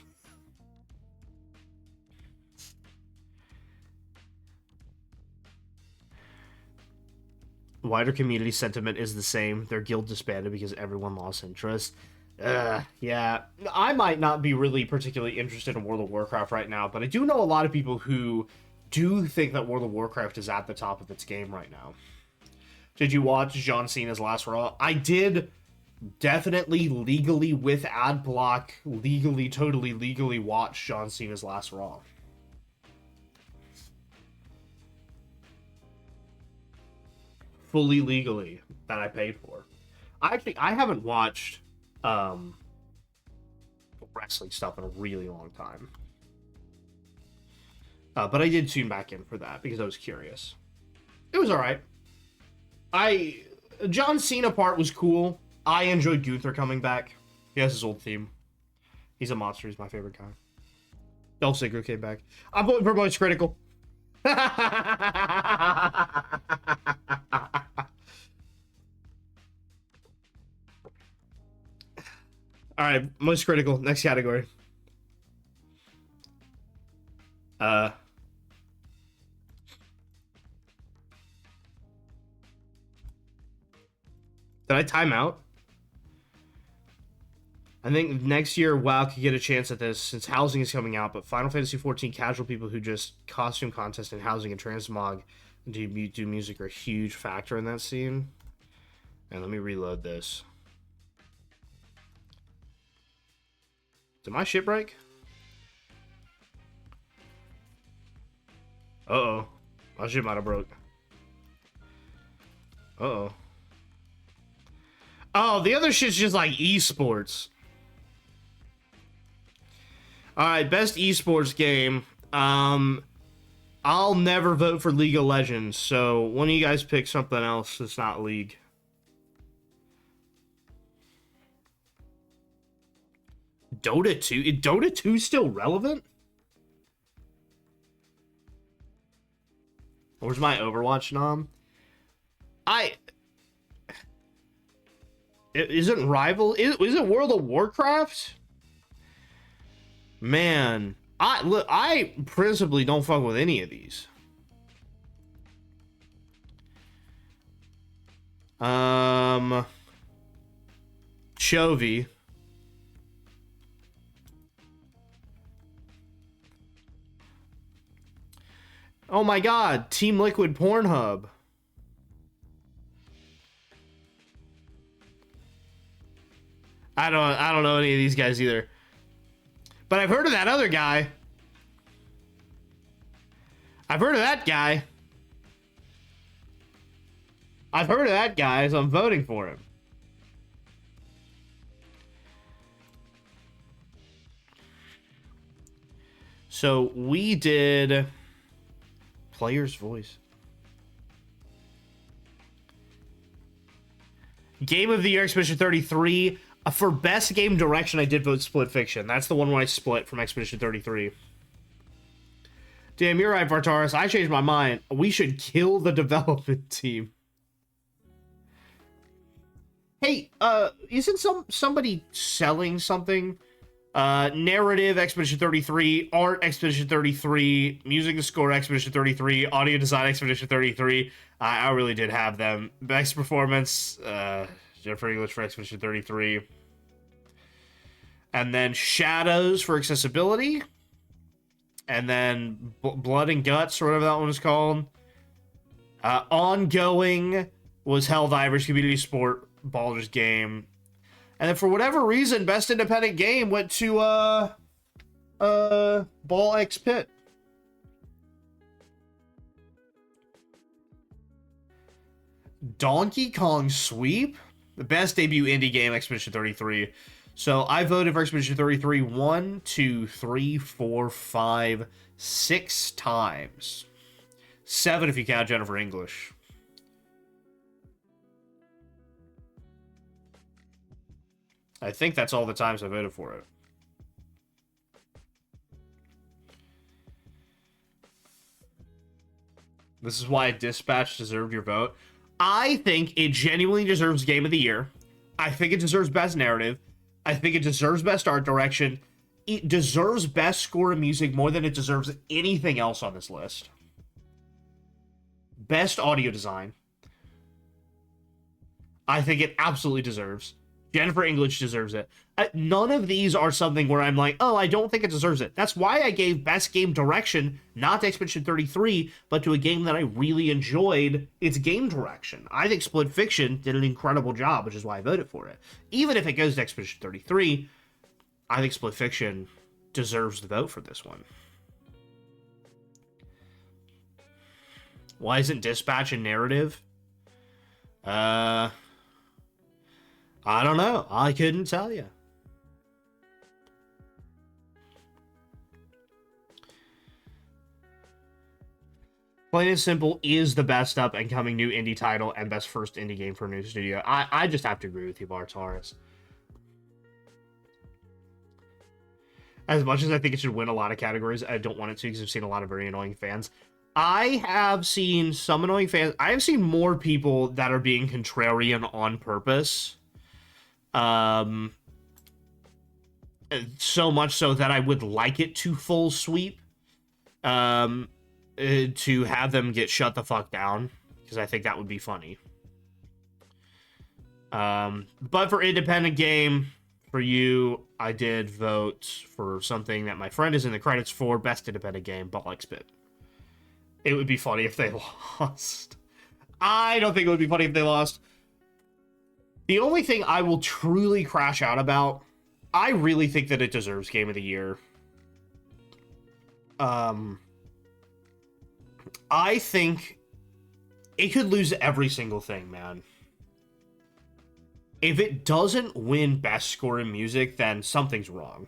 Wider community sentiment is the same. Their guild disbanded because everyone lost interest. Yeah. I might not be really particularly interested in World of Warcraft right now, but I do know a lot of people who do think that World of Warcraft is at the top of its game right now. Did you watch John Cena's last Raw? I did definitely legally with ad block, totally legally watch John Cena's last Raw. Fully legally that I paid for. I haven't watched wrestling stuff in a really long time. But I did tune back in for that because I was curious. It was alright. John Cena part was cool. I enjoyed Gunther coming back. He has his old theme. He's a monster. He's my favorite guy. Dolph Ziggler came back. I'm voting for Most Critical. Alright, Most Critical. Next category. Did I time out? I think next year WoW could get a chance at this since housing is coming out, but Final Fantasy XIV casual people who just costume contest and housing and transmog do music are a huge factor in that scene. And let me reload this. Did my shit break? Uh-oh. My shit might have broke. Uh-oh. Oh, the other shit's just like esports. Alright, best esports game. I'll never vote for League of Legends, so one of you guys pick something else that's not League. Dota 2? Is Dota 2 still relevant? Where's my Overwatch nom? Isn't Rival? Is it World of Warcraft? Man, I principally don't fuck with any of these. Chovy. Oh my god, Team Liquid Pornhub. I don't know any of these guys either. But I've heard of that other guy. I've heard of that guy. I've heard of that guy, so I'm voting for him. So we did Player's Voice. Game of the Year Expedition 33. For best game direction, I did vote Split Fiction. That's the one where I split from Expedition 33. Damn, you're right, Vartaris. I changed my mind. We should kill the development team. Hey, isn't somebody selling something? Narrative Expedition 33, art Expedition 33, music and score Expedition 33, audio design Expedition 33. I really did have them. Best performance, Jennifer English for Expedition 33. And then Shadows for accessibility. And then Blood and Guts, or whatever that one was called. Ongoing was Helldivers Community Sport Baldur's Game. And then for whatever reason, Best Independent Game went to Ball X Pit. Donkey Kong Sweep? The best debut indie game, Expedition 33. So I voted for Expedition 33 1, 2, 3, 4, 5, 6 times. 7 if you count Jennifer English. I think that's all the times I voted for it. This is why Dispatch deserved your vote. I think it genuinely deserves Game of the Year. I think it deserves Best Narrative. I think it deserves Best Art Direction. It deserves Best Score and Music more than it deserves anything else on this list. Best Audio Design. I think it absolutely deserves. Jennifer English deserves it. None of these are something where I'm like, oh, I don't think it deserves it. That's why I gave Best Game Direction, not to Expedition 33, but to a game that I really enjoyed its game direction. I think Split Fiction did an incredible job, which is why I voted for it. Even if it goes to Expedition 33, I think Split Fiction deserves the vote for this one. Why isn't Dispatch a narrative? I don't know. I couldn't tell you. Plain and Simple is the best up and coming new indie title and best first indie game for a new studio. I just have to agree with you, Bartaris. As much as I think it should win a lot of categories, I don't want it to because I've seen a lot of very annoying fans. I have seen some annoying fans. I have seen more people that are being contrarian on purpose. So much so that I would like it to full sweep. To have them get shut the fuck down, because I think that would be funny. But for independent game, for you, I did vote for something that my friend is in the credits for, best independent game, but like Spit. It would be funny if they lost. I don't think it would be funny if they lost. The only thing I will truly crash out about, I really think that it deserves Game of the Year. I think it could lose every single thing, man. If it doesn't win Best Score in Music, then something's wrong.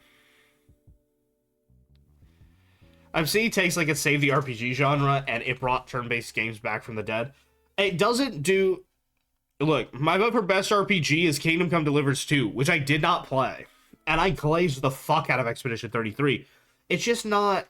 I'm seeing takes like it saved the RPG genre and it brought turn-based games back from the dead. It doesn't do... Look, my vote for Best RPG is Kingdom Come Deliverance 2, which I did not play. And I glazed the fuck out of Expedition 33. It's just not...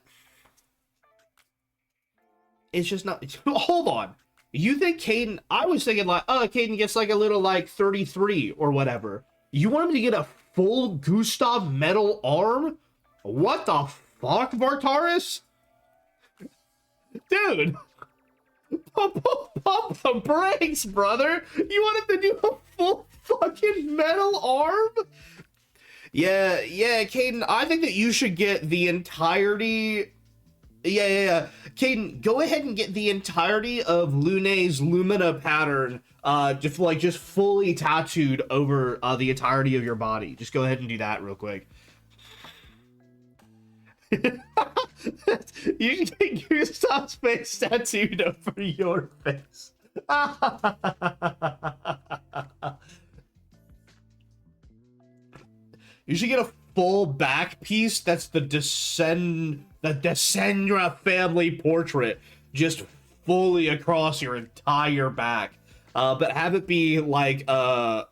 It's just not... Hold on. You think Caden... I was thinking like, oh, Caden gets like a little like 33 or whatever. You want him to get a full Gustav metal arm? What the fuck, Bartaris? Dude. Pump the brakes, brother. You want him to do a full fucking metal arm? Yeah, Caden, I think that you should get the entirety... Yeah. Caden, go ahead and get the entirety of Lune's Lumina pattern, just fully tattooed over the entirety of your body. Just go ahead and do that real quick. You should get Gustav's face tattooed over your face. You should get a full back piece that's the Descendra family portrait, just fully across your entire back. But have it be like a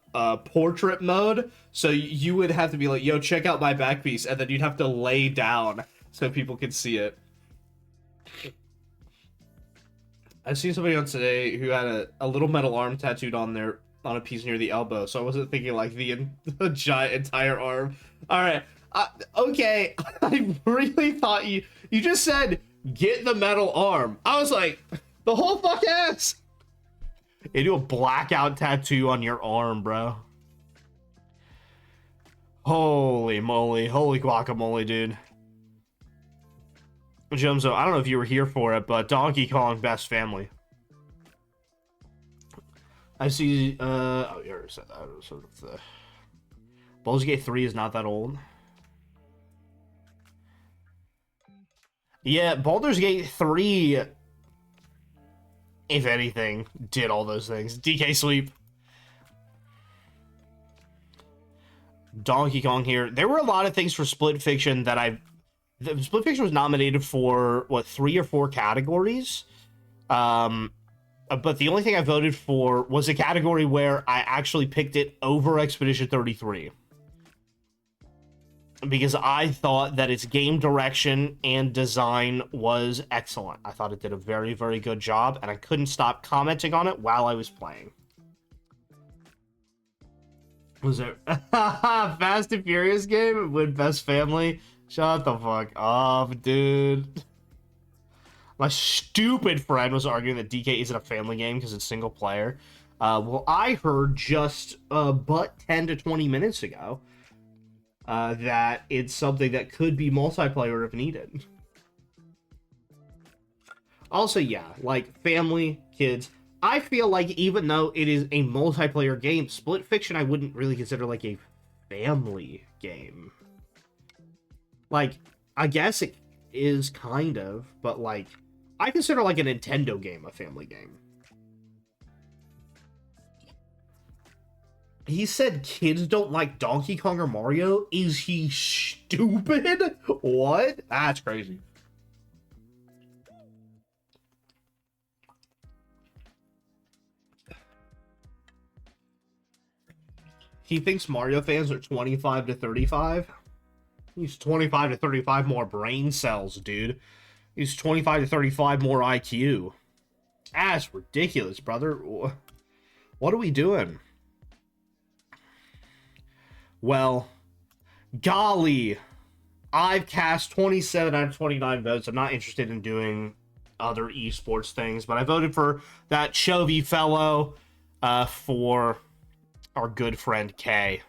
portrait mode, so you would have to be like, yo, check out my back piece, and then you'd have to lay down so people can see it. I've seen somebody on today who had a little metal arm tattooed on a piece near the elbow, so I wasn't thinking like the giant entire arm. All right, okay. I really thought you just said get the metal arm. I was like, the whole fuck ass. You do a blackout tattoo on your arm, bro. Holy moly, holy guacamole, dude. Jumzo, I don't know if you were here for it, but Donkey Kong Best Family. I see, oh, you already said that. It was sort of the... Baldur's Gate 3 is not that old. Yeah, Baldur's Gate 3, if anything, did all those things. DK Sweep. Donkey Kong here. There were a lot of things for Split Fiction that Split Fiction was nominated for, what, 3 or 4 categories? But the only thing I voted for was a category where I actually picked it over Expedition 33. Because I thought that its game direction and design was excellent. I thought it did a very, very good job, and I couldn't stop commenting on it while I was playing. Was it Fast and Furious game with Best Family? Shut the fuck up, dude. My stupid friend was arguing that DK isn't a family game because it's single player. Well, I heard just but 10 to 20 minutes ago that it's something that could be multiplayer if needed. Also, yeah, like family, kids. I feel like even though it is a multiplayer game, Split Fiction I wouldn't really consider like a family game. Like, I guess it is kind of, but like, I consider like a Nintendo game a family game. He said kids don't like Donkey Kong or Mario? Is he stupid? What? That's crazy. He thinks Mario fans are 25 to 35? He's 25 to 35 more brain cells, dude. He's 25 to 35 more IQ. That's ridiculous, brother. What are we doing? Well, golly, I've cast 27 out of 29 votes. I'm not interested in doing other esports things, but I voted for that Chovy fellow for our good friend Kay.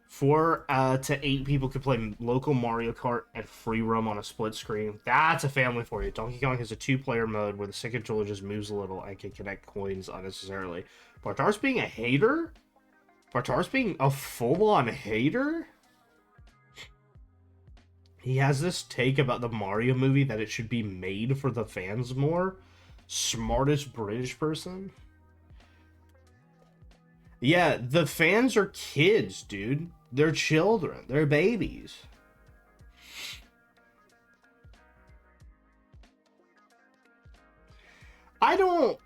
4 to 8 people could play local Mario Kart and free roam on a split screen. That's a family for you. Donkey Kong has a 2-player mode where the second controller just moves a little and can connect coins unnecessarily. Bartar's being a hater? Bartar's being a full-on hater? He has this take about the Mario movie that it should be made for the fans more. Smartest British person? Yeah, the fans are kids, dude. They're children. They're babies. I don't...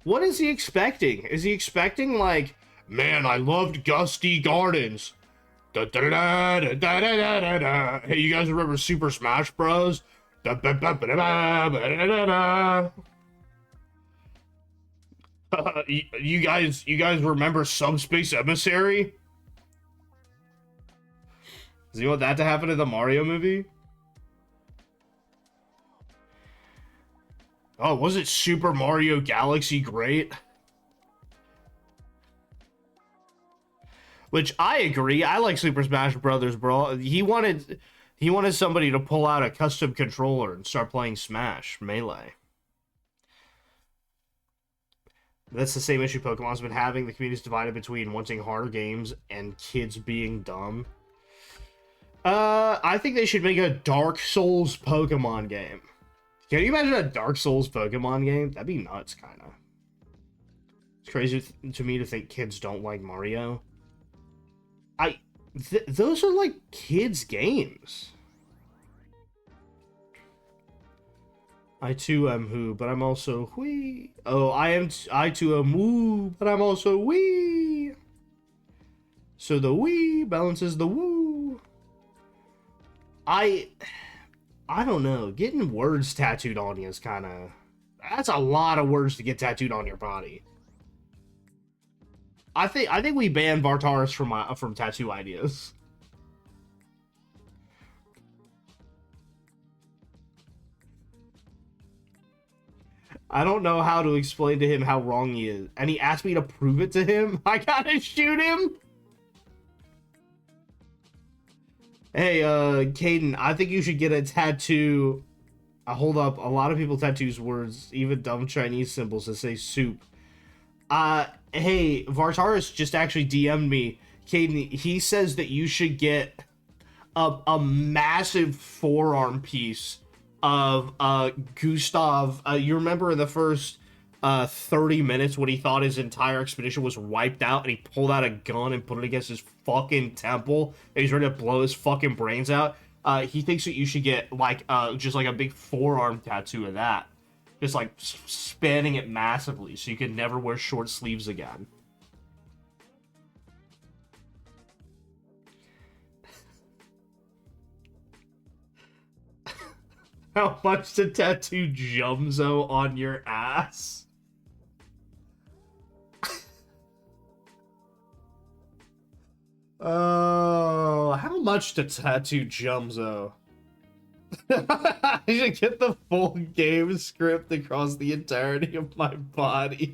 What is he expecting? Is he expecting, like, man, I loved Gusty Gardens. Da, da, da, da, da, da, da, da. Hey, you guys remember Super Smash Bros? Da, ba, ba, ba, da, ba, ba, da, da, da. You guys remember Subspace Emissary? Does he want that to happen in the Mario movie? Oh, was it Super Mario Galaxy great? Which I agree. I like Super Smash Brothers, bro. He wanted somebody to pull out a custom controller and start playing Smash Melee. That's the same issue Pokemon's been having. The community's divided between wanting harder games and kids being dumb. I think they should make a Dark Souls Pokemon game. Can you imagine a Dark Souls Pokemon game? That'd be nuts, kind of. It's crazy to me to think kids don't like Mario. Those are like kids' games. I too am who, but I'm also wee. Oh, I too am woo, but I'm also wee. So the wee balances the woo. I don't know. Getting words tattooed on you is kind of... That's a lot of words to get tattooed on your body. I think we banned Bartaris from tattoo ideas. I don't know how to explain to him how wrong he is. And he asked me to prove it to him? I gotta shoot him? Hey, Caden, I think you should get a tattoo. Hold up. A lot of people tattoos words, even dumb Chinese symbols that say soup. Hey, Vartaris just actually DM'd me. Caden, he says that you should get a massive forearm piece of Gustav. You remember in the first 30 minutes when he thought his entire expedition was wiped out and he pulled out a gun and put it against his fucking temple and he's ready to blow his fucking brains out? He thinks that you should get like just like a big forearm tattoo of that. Just like spanning it massively so you can never wear short sleeves again. How much to tattoo Jumzo on your ass? Oh, how much to tattoo Jumzo? I should get the full game script across the entirety of my body.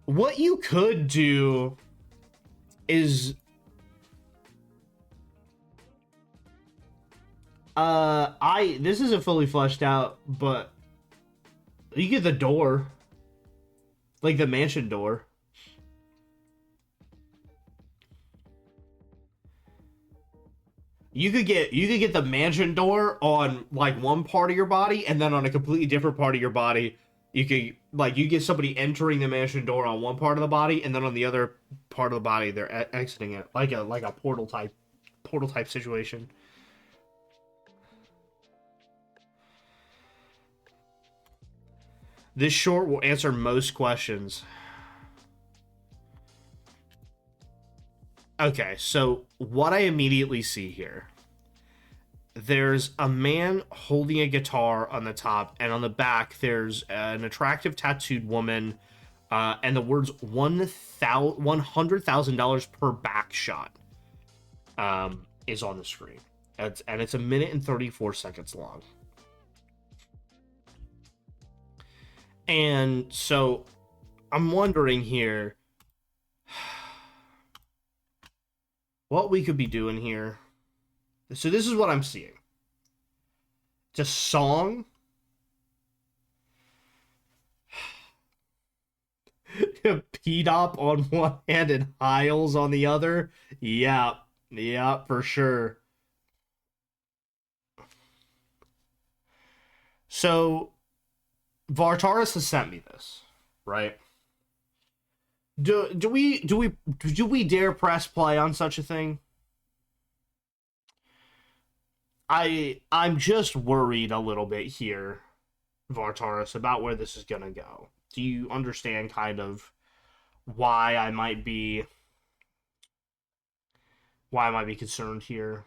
What you could do is this isn't fully fleshed out, but you get the door, like the mansion door. You could get the mansion door on like one part of your body, and then on a completely different part of your body, You could, like, you get somebody entering the mansion door on one part of the body, and then on the other part of the body they're exiting it, like a portal type situation. This short will answer most questions. Okay, so what I immediately see here, there's a man holding a guitar on the top, and on the back there's an attractive tattooed woman, and the words $100,000 per back shot is on the screen. And it's 1 minute and 34 seconds long. And so I'm wondering here what we could be doing here. So this is what I'm seeing. It's a song. P-Dop on one hand and Hiles on the other. Yeah, for sure. So Vartaris has sent me this, right? Do we dare press play on such a thing? I'm just worried a little bit here, Vartaris, about where this is gonna go. Do you understand kind of why I might be concerned here?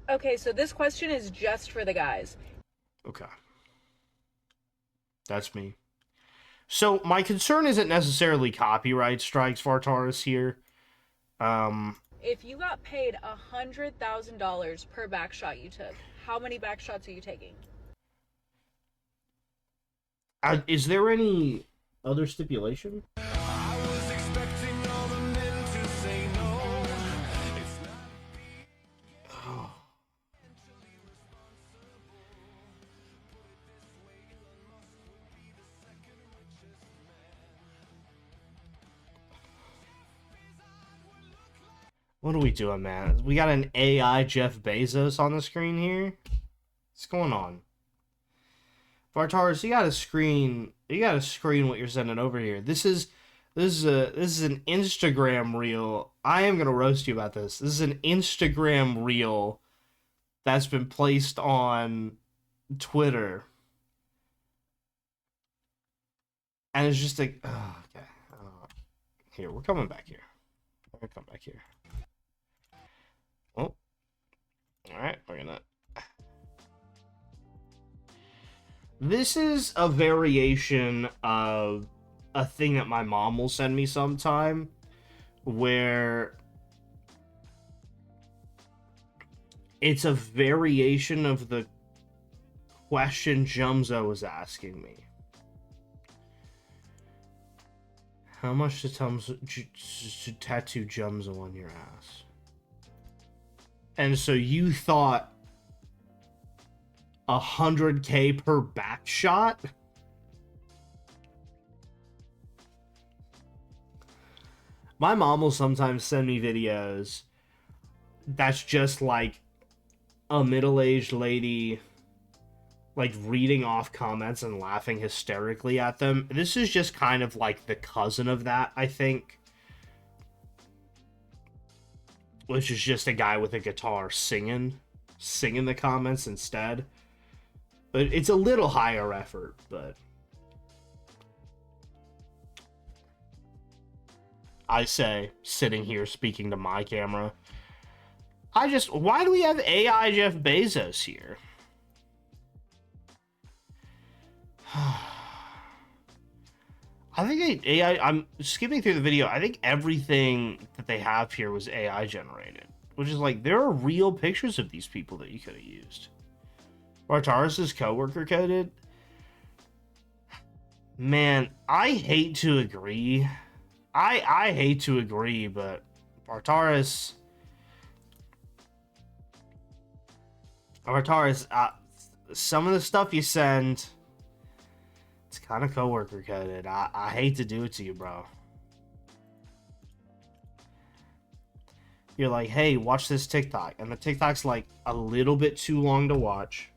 Okay, so this question is just for the guys. Okay. That's me. So my concern isn't necessarily copyright strikes, Vartaris, here. If you got paid $100,000 per back shot you took, how many back shots are you taking? Is there any other stipulation? What are we doing, man? We got an AI Jeff Bezos on the screen here. What's going on? Vartaris, you gotta screen what you're sending over here. This is an Instagram reel. I am gonna roast you about this. This is an Instagram reel that's been placed on Twitter. And it's just like, oh, okay. Here, we're coming back here. We're gonna come back here. Oh, all right, we're gonna. This is a variation of a thing that my mom will send me sometime, where it's a variation of the question Jumzo was asking me. How much to tattoo Jumzo on your ass? And so you thought 100K per back shot? My mom will sometimes send me videos that's just like a middle-aged lady like reading off comments and laughing hysterically at them. This is just kind of like the cousin of that, I think. Which is just a guy with a guitar singing the comments instead. But it's a little higher effort, but I say, sitting here speaking to my camera, why do we have AI Jeff Bezos here? I think I'm skipping through the video. I think everything that they have here was AI generated, which is like, there are real pictures of these people that you could have used. Vartaris is coworker coded. Man, I hate to agree. I hate to agree, but Vartaris, some of the stuff you send, it's kind of coworker coded. I hate to do it to you, bro. You're like, hey, watch this TikTok, and the TikTok's like a little bit too long to watch,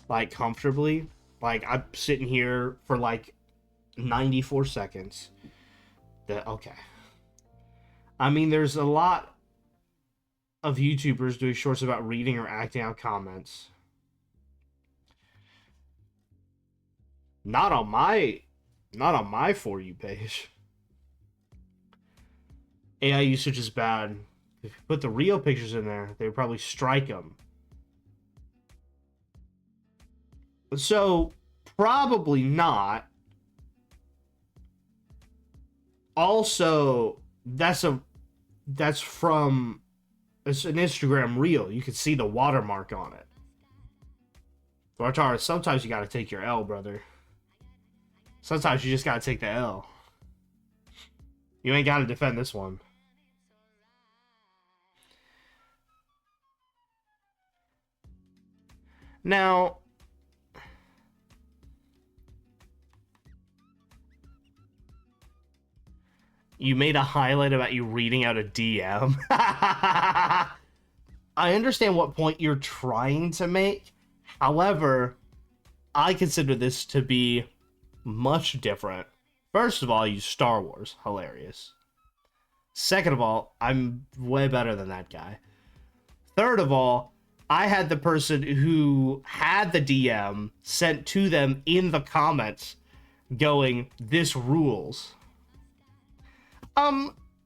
like comfortably, Like, I'm sitting here for like 94 seconds. Okay. I mean, there's a lot of YouTubers doing shorts about reading or acting out comments. Not on my For You page. AI usage is bad. If you put the real pictures in there, they would probably strike them. So, probably not. Also, it's an Instagram reel. You can see the watermark on it. Vartara, sometimes you gotta take your L, brother. Sometimes you just gotta take the L. You ain't gotta defend this one. Now, you made a highlight about you reading out a DM. I understand what point you're trying to make. However, I consider this to be much different. First of all, you Star Wars. Hilarious. Second of all, I'm way better than that guy. Third of all, I had the person who had the DM sent to them in the comments going, "This rules."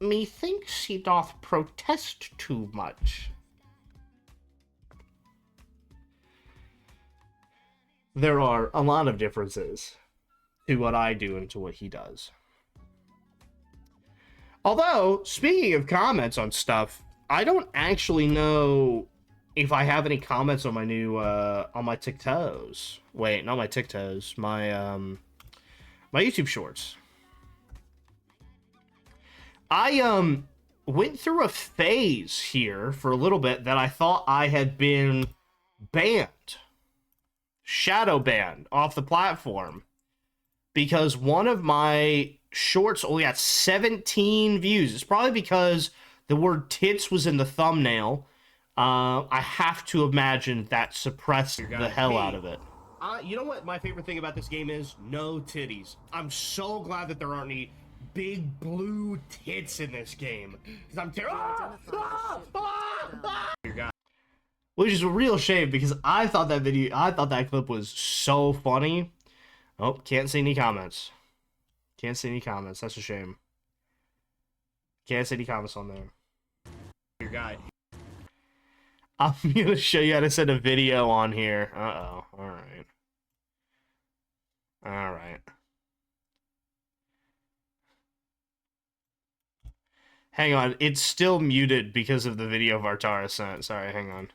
Methinks he doth protest too much. There are a lot of differences to what I do and to what he does. Although, speaking of comments on stuff, I don't actually know if I have any comments on my new, on my TikToks. Wait, not my TikToks, my YouTube shorts. I, went through a phase here for a little bit that I thought I had been banned. Shadow banned off the platform. Because one of my shorts only got 17 views. It's probably because the word tits was in the thumbnail. I have to imagine that suppressed the hell out of it. You know what my favorite thing about this game is? No titties. I'm so glad that there aren't any big blue tits in this game. Because I'm terrified. Which is a real shame because I thought that clip was so funny. Oh, can't see any comments. Can't see any comments. That's a shame. Can't see any comments on there. Your guy. I'm gonna show you how to send a video on here. Uh-oh. Alright. Alright. Hang on. It's still muted because of the video Vartara sent. Sorry, hang on.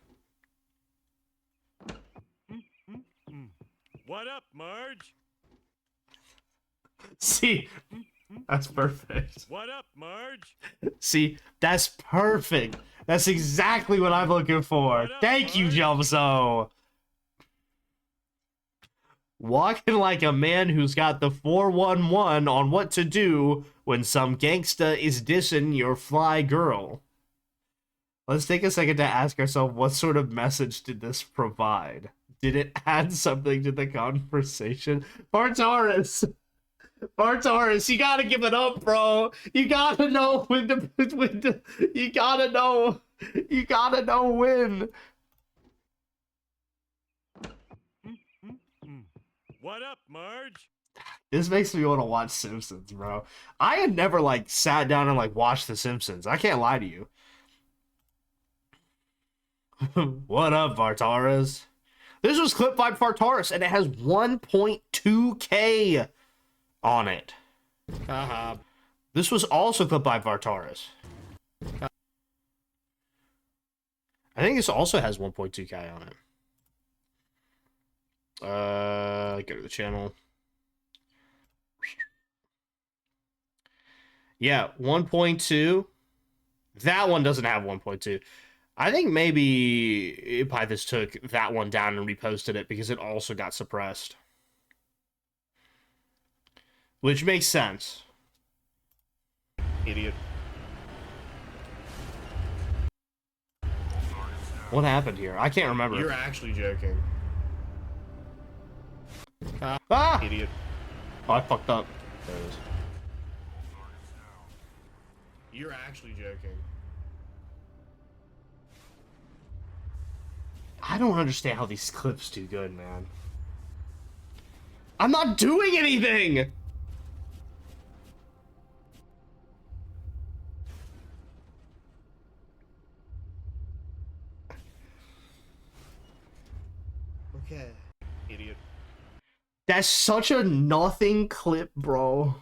What up, Marge? See, that's perfect. What up, Marge? See, that's perfect. That's exactly what I'm looking for. Thank you, Jumzo. Walking like a man who's got the 411 on what to do when some gangsta is dissing your fly girl. Let's take a second to ask ourselves, what sort of message did this provide? Did it add something to the conversation? Bartaurus, you gotta give it up, bro. You gotta know when to you gotta know when. What up, Marge? This makes me want to watch Simpsons, bro. I had never like sat down and like watched The Simpsons. I can't lie to you. What up, Vartaurus? This was clipped by Vartaurus, and it has 1.2K on it. This was also clipped by Vartaurus. I think this also has 1.2K on it. Go to the channel. Yeah, 1.2. That one doesn't have 1.2. I think maybe Pythus took that one down and reposted it because it also got suppressed. Which makes sense. Idiot. What happened here? I can't remember. You're actually joking. Ah! Idiot. Oh, I fucked up. There it is. You're actually joking. I don't understand how these clips do good, man. I'm not doing anything! Okay. Idiot. That's such a nothing clip, bro.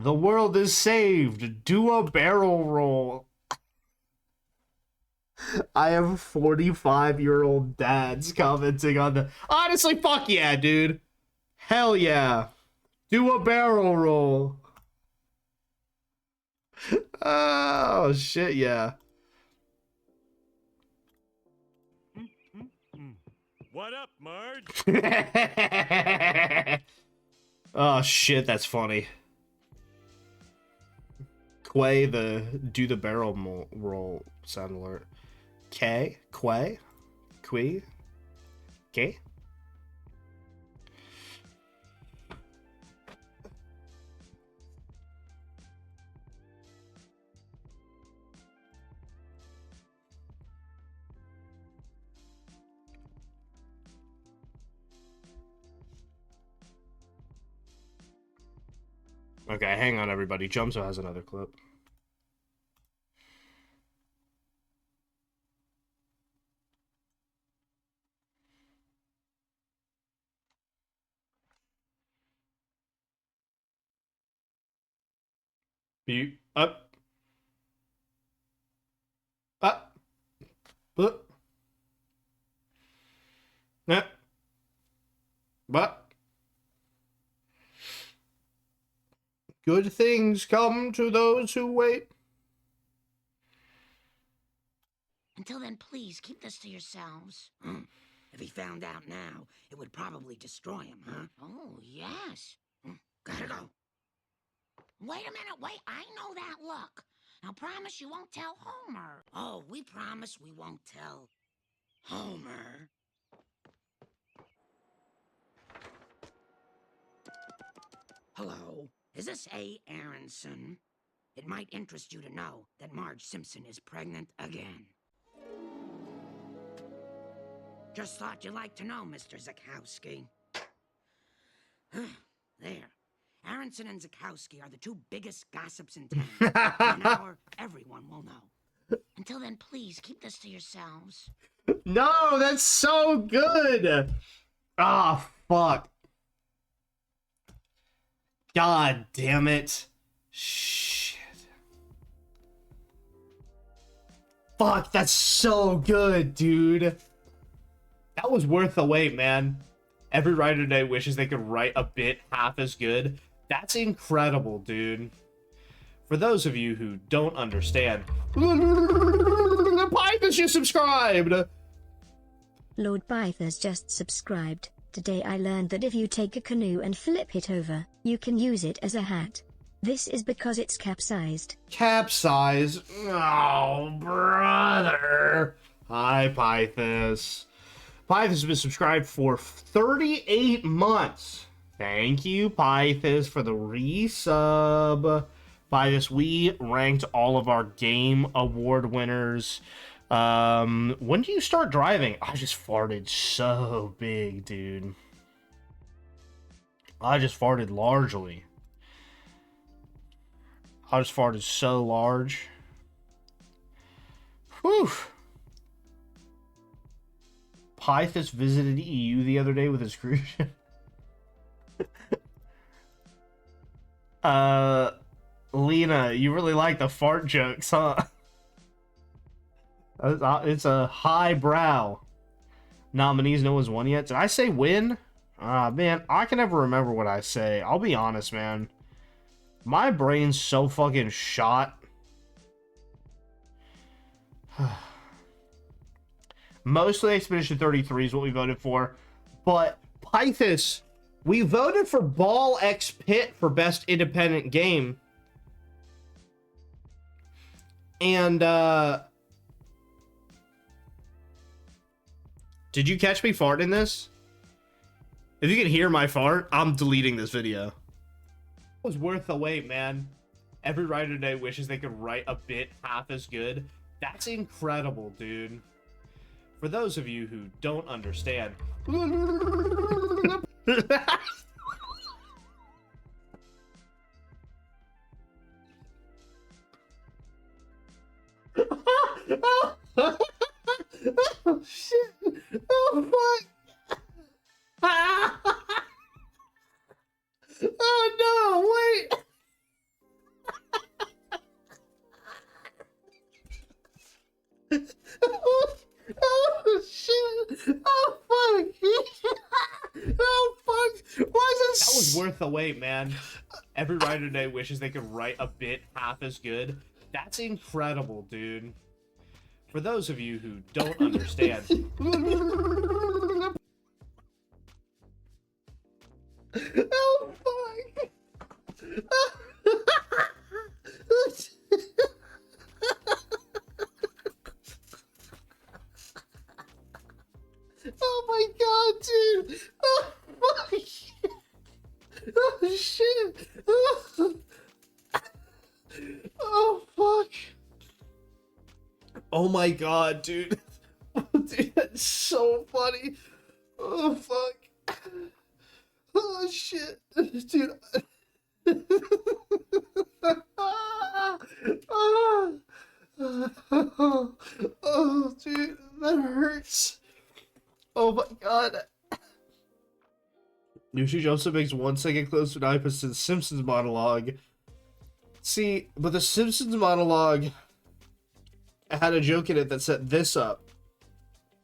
The world is saved. Do a barrel roll. I have 45-year-old dads commenting on the... Honestly, fuck yeah, dude. Hell yeah. Do a barrel roll. Oh, shit, yeah. What up, Marge? Oh, shit, that's funny. Quay, do the barrel roll sound alert. Quay? Quay? Quay? Okay. Okay, hang on, everybody. Jumzo has another clip. Up. Up. Up. Up. But good things come to those who wait. Until then, please keep this to yourselves. If he found out now, it would probably destroy him, huh? Oh, yes. Gotta go. Wait a minute, wait. I know that look. Now promise you won't tell Homer. Oh, we promise we won't tell Homer. Hello, is this A. Aronson? It might interest you to know that Marge Simpson is pregnant again. Just thought you'd like to know, Mr. Zakowski. There. Aronson and Zakowski are the two biggest gossips in town. In an hour, everyone will know. Until then, please keep this to yourselves. No, that's so good. Ah, fuck. God damn it. Shit. Fuck, that's so good, dude. That was worth the wait, man. Every writer today wishes they could write a bit half as good. That's incredible, dude. For those of you who don't understand, Pythas just subscribed. Lord Pythas just subscribed. Today I learned that if you take a canoe and flip it over, you can use it as a hat. This is because it's capsized. Capsize? Oh, brother. Hi, Pythas. Pythas has been subscribed for 38 months. Thank you, Pythas, for the resub. Pythas, we ranked all of our game award winners. When do you start driving? I just farted so big, dude. I just farted largely. I just farted so large. Whew. Pythas visited EU the other day with his cruise ship. Lena, you really like the fart jokes, huh? It's a high brow. Nominees, no one's won yet. Did I say win? Man, I can never remember what I say. I'll be honest, man. My brain's so fucking shot. Mostly Expedition 33 is what we voted for. But Pythas We voted for Ball X Pit for best independent game. And did you catch me farting this? If you can hear my fart, I'm deleting this video. It was worth the wait, man. Every writer today wishes they could write a bit half as good. That's incredible, dude. For those of you who don't understand. Oh, shit. Oh, fuck. Oh, no, wait. Oh, shit. Oh, fuck. Oh, fuck. Why is it? That was worth the wait, man. Every writer today wishes they could write a bit half as good. That's incredible, dude. For those of you who don't understand. Oh, fuck. Oh my god, dude! Oh, fuck! Oh, shit! Oh, fuck! Oh my god, dude! Dude, that's so funny! Oh, fuck! Oh, shit! Dude! Oh, dude, that hurts! Oh my god. Nushi Joseph makes 1 second close to 9% Simpsons monologue. See, but the Simpsons monologue had a joke in it that set this up.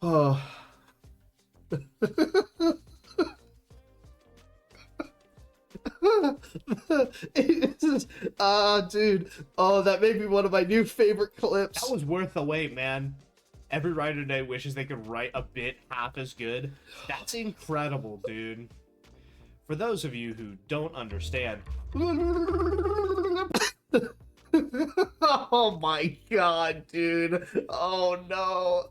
Oh. Dude. Oh, that may be one of my new favorite clips. That was worth the wait, man. Every writer today wishes they could write a bit half as good. That's incredible, dude. For those of you who don't understand. Oh my god, dude. Oh no.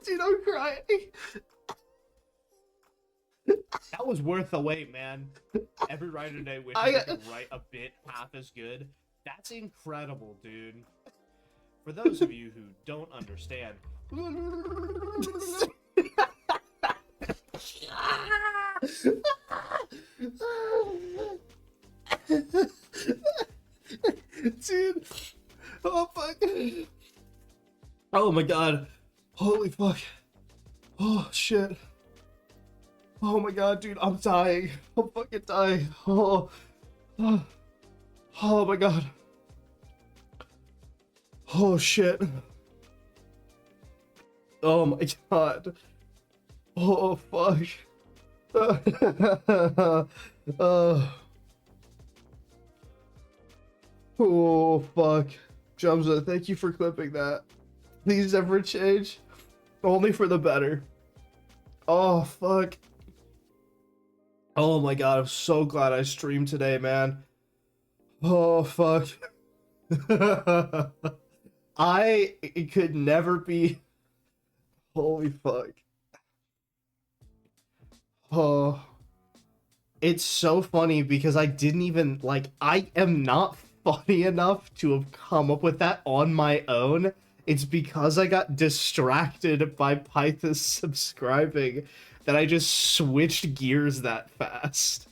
Dude, I'm crying. That was worth the wait, man. Every writer today wishes they could write a bit half as good. That's incredible, dude. For those of you who don't understand. Dude. Oh, fuck. Oh, my God. Holy fuck. Oh, shit. Oh my god, dude, I'm dying. I'm fucking dying. Oh, oh, oh my god. Oh shit. Oh my god. Oh fuck. Oh fuck. Jumza, thank you for clipping that. Please never change. Only for the better. Oh fuck. Oh my god, I'm so glad I streamed today, man. Oh, fuck. It could never be... Holy fuck. Oh. It's so funny because I didn't even, like, I am not funny enough to have come up with that on my own. It's because I got distracted by Python subscribing that I just switched gears that fast.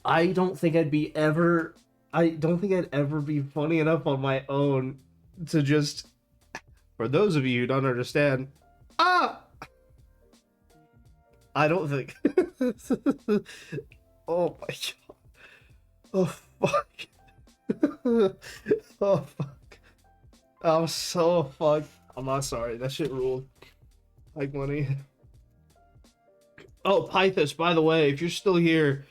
I don't think I'd ever be funny enough on my own to just, for those of you who don't understand, I don't think. Oh my god. Oh fuck. Oh fuck. I'm so fucked. I'm not sorry. That shit ruled. Like money. Oh, Pythos, by the way, if you're still here,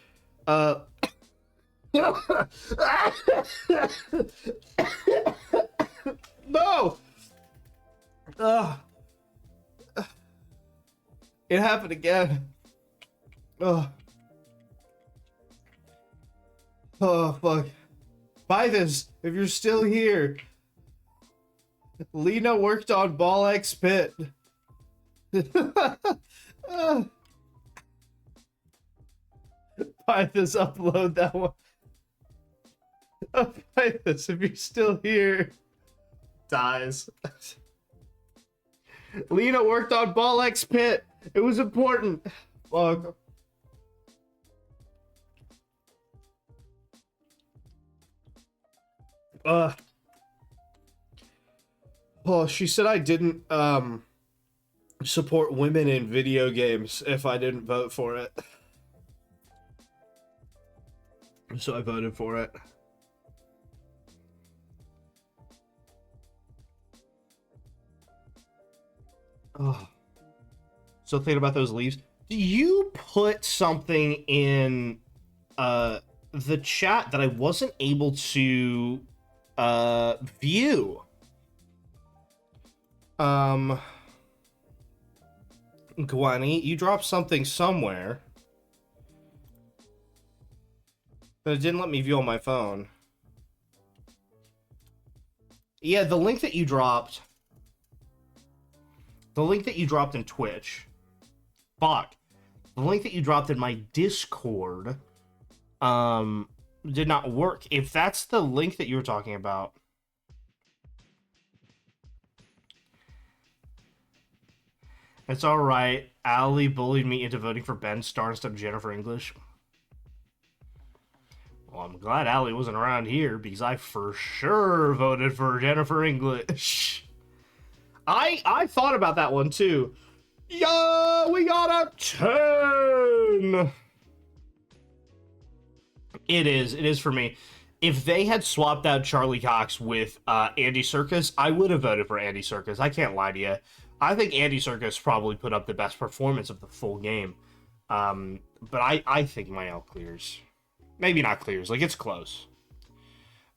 No! Ugh. It happened again. Ugh. Oh, fuck. Buy this if you're still here. Lena worked on Ball X Pit. Buy this, upload that one. Buy this if you're still here. Dies. Lena worked on Ball X Pit. It was important. Fuck. Oh, she said I didn't support women in video games if I didn't vote for it. So I voted for it. Oh. Still thinking about those leaves. Do you put something in the chat that I wasn't able to view? Gwenny, you dropped something somewhere. But it didn't let me view on my phone. Yeah, the link that you dropped. The link that you dropped in Twitch. Fuck. The link that you dropped in my Discord did not work. If that's the link that you were talking about. It's alright. Allie bullied me into voting for Ben Starr instead of Jennifer English. Well, I'm glad Allie wasn't around here because I for sure voted for Jennifer English. I thought about that one too. Yo, we got a 10. It is for me. If they had swapped out Charlie Cox with Andy Serkis, I would have voted for Andy Serkis. I can't lie to you. I think Andy Serkis probably put up the best performance of the full game. But I think Mael clears. Maybe not clears, like it's close.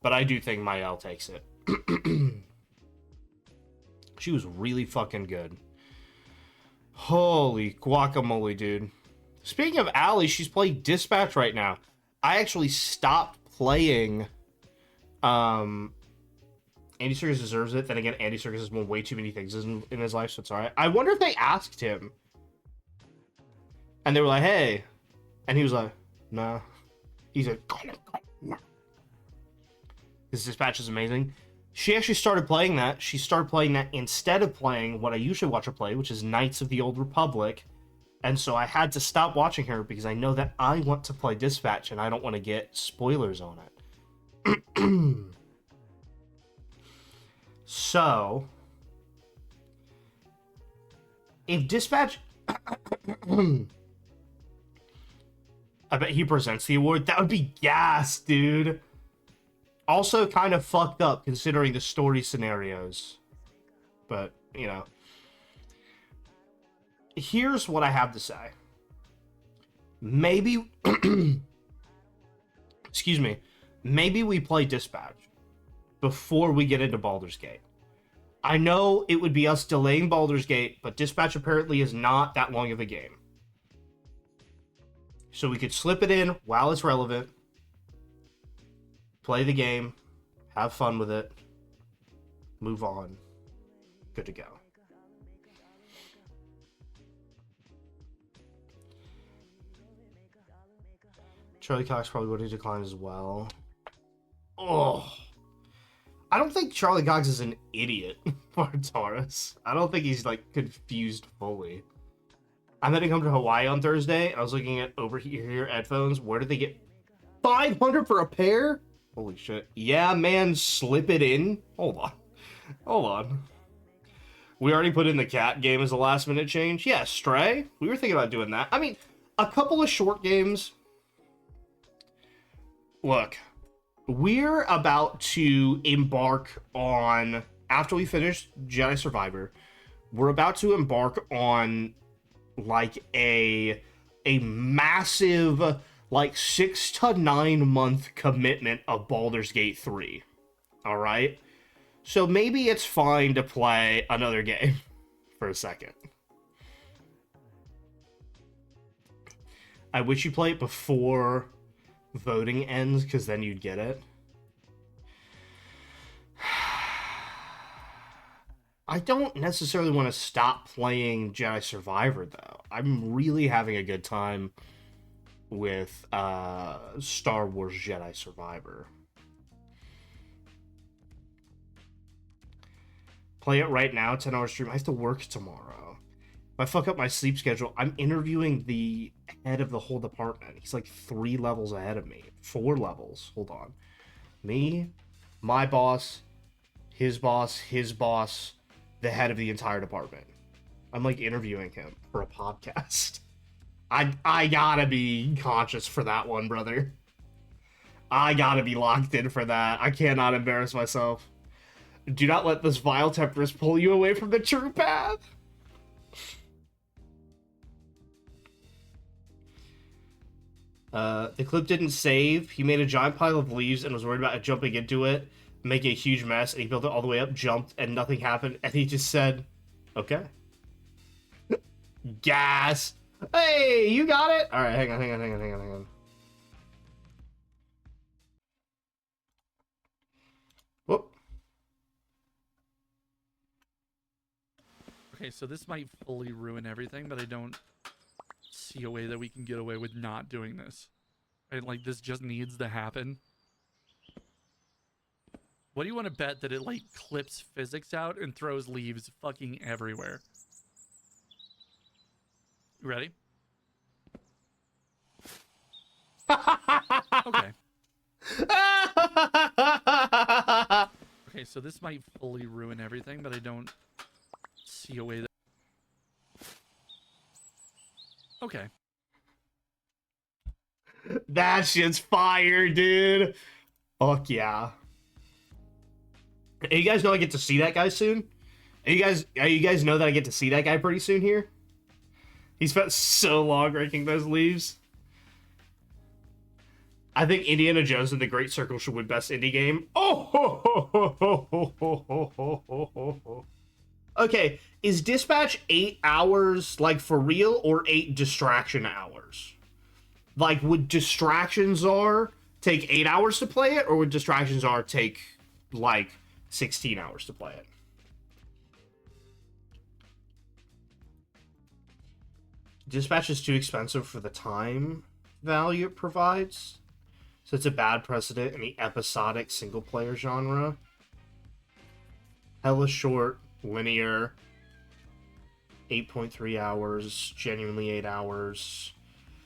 But I do think Mael takes it. She was really fucking good. Holy guacamole, dude. Speaking of Allie, she's playing Dispatch right now. I actually stopped playing Andy Serkis deserves it. Then again, Andy Serkis has won way too many things in his life, so it's alright. I wonder if they asked him. And they were like, hey. And he was like, no. He's like, no. This Dispatch is amazing. She actually started playing that. She started playing that instead of playing what I usually watch her play, which is Knights of the Old Republic. And so I had to stop watching her because I know that I want to play Dispatch and I don't want to get spoilers on it. So, if Dispatch... I bet he presents the award. That would be gas, dude. Also kind of fucked up considering the story scenarios. But, you know. Here's what I have to say. Maybe... Excuse me. Maybe we play Dispatch before we get into Baldur's Gate. I know it would be us delaying Baldur's Gate, but Dispatch apparently is not that long of a game. So we could slip it in while it's relevant. Play the game. Have fun with it. Move on. Good to go. Charlie Cox probably would have declined as well. Oh. I don't think Charlie Cox is an idiot for Taurus. I don't think he's, like, confused fully. I'm heading home to Hawaii on Thursday. I was looking at over here headphones. Where did they get 500 for a pair? Holy shit. Yeah, man, slip it in. Hold on. We already put in the cat game as a last minute change. Yeah, Stray. We were thinking about doing that. I mean, a couple of short games. Look, we're about to embark on, after we finish Jedi Survivor, we're about to embark on like a massive like 6 to 9 month commitment of Baldur's Gate 3. All right. So maybe it's fine to play another game for a second. I wish you play it before voting ends, because then you'd get it. I don't necessarily want to stop playing Jedi Survivor, though. I'm really having a good time with Star Wars Jedi Survivor. Play it right now, 10-hour stream. I have to work tomorrow. If I fuck up my sleep schedule, I'm interviewing the head of the whole department. He's like 3 levels ahead of me. 4 levels. Hold on. Me, my boss, his boss, the head of the entire department. I'm like interviewing him for a podcast. I gotta be conscious for that one, brother. I gotta be locked in for that. I cannot embarrass myself. Do not let this vile temperance pull you away from the true path. The clip didn't save. He made a giant pile of leaves and was worried about jumping into it, making a huge mess, and he built it all the way up, jumped, and nothing happened, and he just said, okay. Gas. Hey, you got it? Alright, hang on. Whoop. Okay, so this might fully ruin everything, but I don't see a way that we can get away with not doing this. Right? Like, this just needs to happen. What do you want to bet that it, like, clips physics out and throws leaves fucking everywhere? You ready? Okay. Okay, so this might fully ruin everything, but I don't see a way that... Okay. That shit's fire, dude. Fuck yeah. Hey, you guys know I get to see that guy soon? You guys know that I get to see that guy pretty soon here? He spent so long raking those leaves. I think Indiana Jones and the Great Circle should win Best Indie Game. Okay, is Dispatch 8 hours, like, for real, or 8 distraction hours? Like, would Distractions Are take 8 hours to play it, or would Distractions Are take, like, 16 hours to play it? Dispatch is too expensive for the time value it provides, so it's a bad precedent in the episodic single-player genre. Hella short, linear, 8.3 hours, genuinely 8 hours.